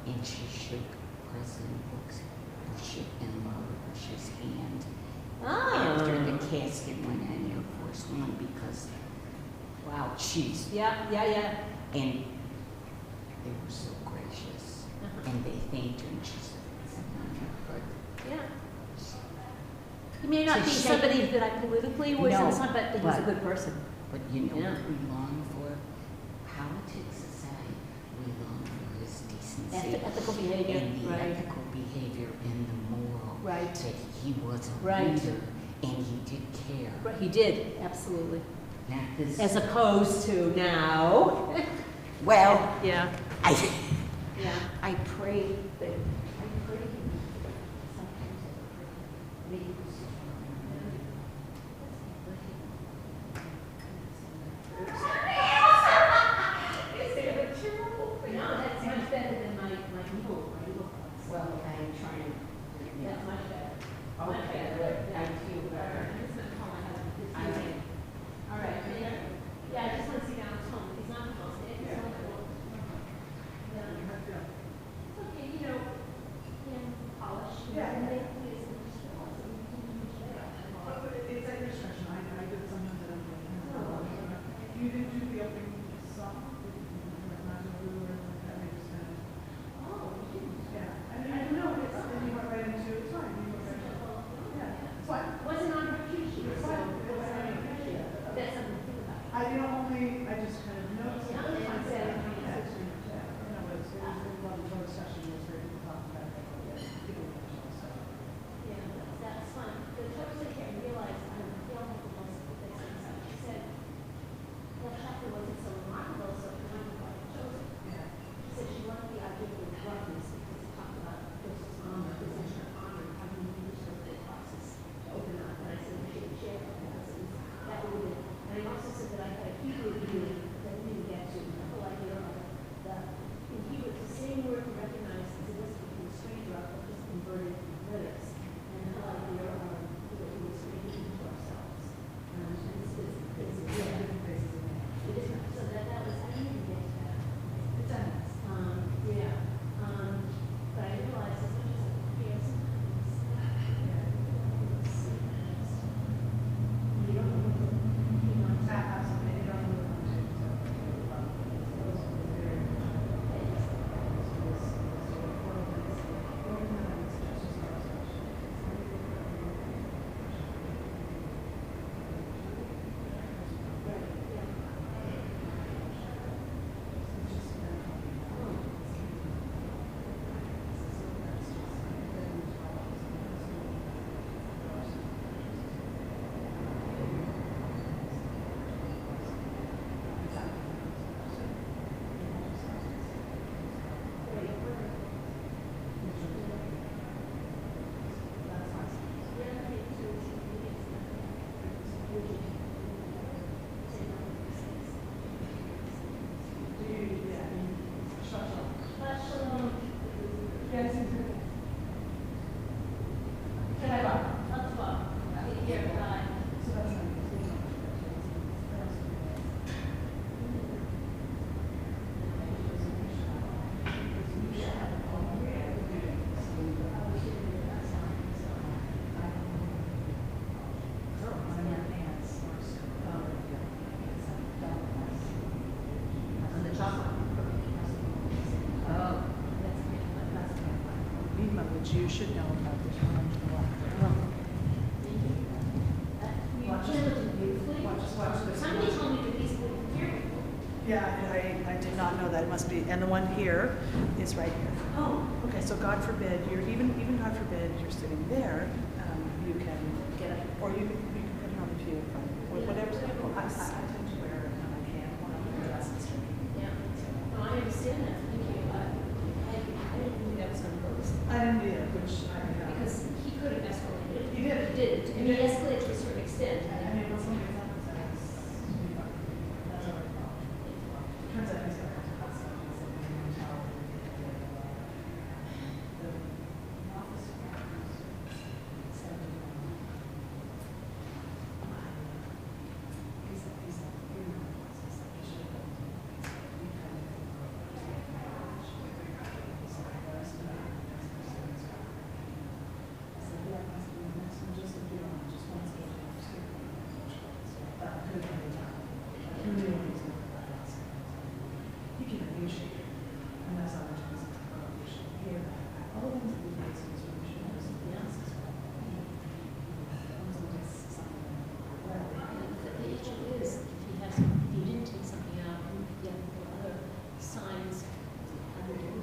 and she shook President Bush and Laura Bush's hand after Oh. the casket went on Air Force One because, wow, she's, Yeah, yeah, yeah. and they were so gracious. Uh-huh. And they thanked her, and she said, "It's an honor." Yeah. He may not To be shake- somebody that I politically was No, in some, but he's a but- good person. But you know Yeah. what we long for? Politics aside, we long for his decency. Ethical behavior, And the right. ethical behavior and the moral. Right. That he was a Right. leader and he did care. Right, he did, absolutely. Not this. As opposed to now. Well, Yeah, I, yeah. I pray that, I pray sometimes I pray that he was Is there a terrible thing? No, that's much better than my mule. Well, I'm trying. That's much better. Okay, good. I feel better. I mean, All right, yeah, I just want to see down his home. He's not close. It's not close. It's okay, you know, polish. Yeah. They- It's at your discretion, I did something that I'm doing. If you didn't do the opening song, not to do or that, I just kind of. Oh, one, which you should know about, there's one under the water. Somebody told me that these were here. Yeah, I did not know that, it must be, and the one here is right here. Oh. Okay, so God forbid, even God forbid, you're sitting there, you can get it, or you can put it on the pew, or whatever. I tend to wear it when I can, when I'm in classes. Yeah. No, I understand that. Thank you. I didn't think that was on purpose. I didn't either, which I, Because he could have escalated it. He did. He didn't. And he escalated to a certain extent. I mean, what's something that's that's our problem. Turns out he's got a hot stuff, he's like, the office. You can appreciate it, and that's how much it's here. All the things that we do is we should know something else as well. The issue is, if he didn't take something out, and the other signs,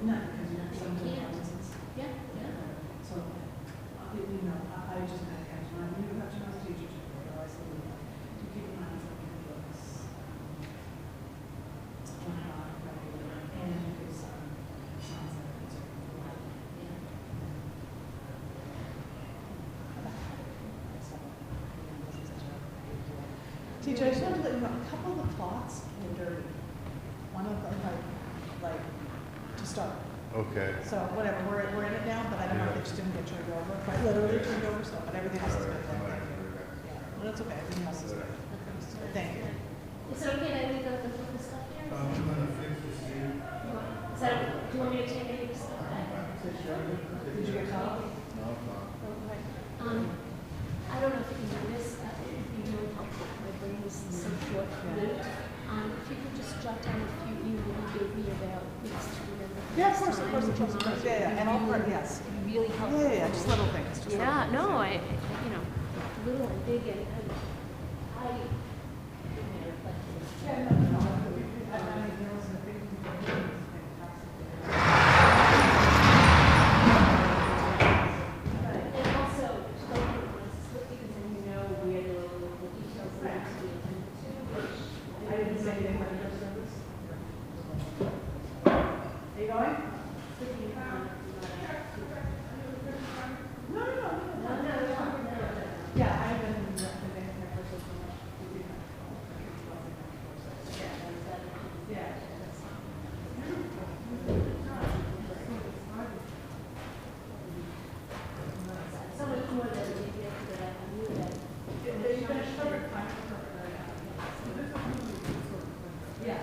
No, because you have some you can't. reasons. Yeah, yeah. So, you know, I just kind of catch my, you have to know teachers, otherwise they will, to keep in mind what your books. And because, sounds like it's Teacher, I just wanted to let you know, a couple of the plots were dirty. One of them, like, to start. Okay. So whatever, we're in it now, but I don't know if they just didn't get turned over, quite literally turned over, so, but everything else is good. Thank you. Yeah, well, that's okay, everything else is good. Thank you. Is it okay that I leave the stuff here? I'm gonna fix this here. Is that, do you want me to take any of the stuff back? Did you get caught? No, I'm fine. I don't know if you can do this, it would be really helpful, my brain is so short-lived. If you could just jot down a few you gave me about next to remember. Yeah, of course, yeah, and all, yes. Really helpful. Yeah, just little things, just little Yeah, things. no, little and big, and I reflected. Yeah, no, I mean, there was a big, fantastic. And also, don't want to slip because then you know where the details are to be attended to, which I didn't say anything about your service. Are you going? slipping on. No. Yeah, I've been recommending her for so much. Yeah. So much more than we did yesterday. I knew that. You finished covered? Yeah.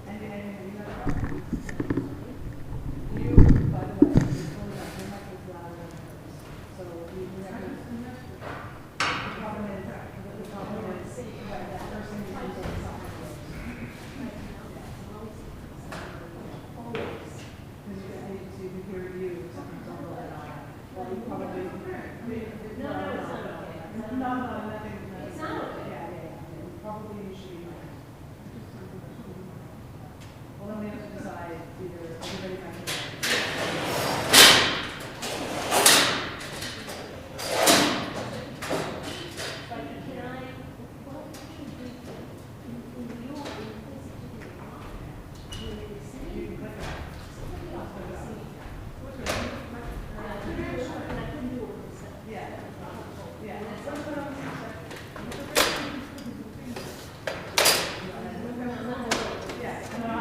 And you have, you, by the way, your mic is louder. So you have to. The problem is, right, that person you do is something. Because you get agency to hear you, something's on the line. Well, you probably. No, it's not okay. No, nothing. It's not okay. Yeah. Probably you should be. Well, then we have to decide either everybody might. But can I, what can you do in your, in this particular office? When they see, You can click it. somebody else will see. And I couldn't do it with this. Yeah. Yeah. Yeah, no,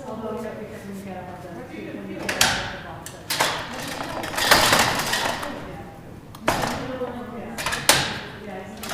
although, yeah, because when you get up on the, when you get up on the box. Yeah. Yeah, it's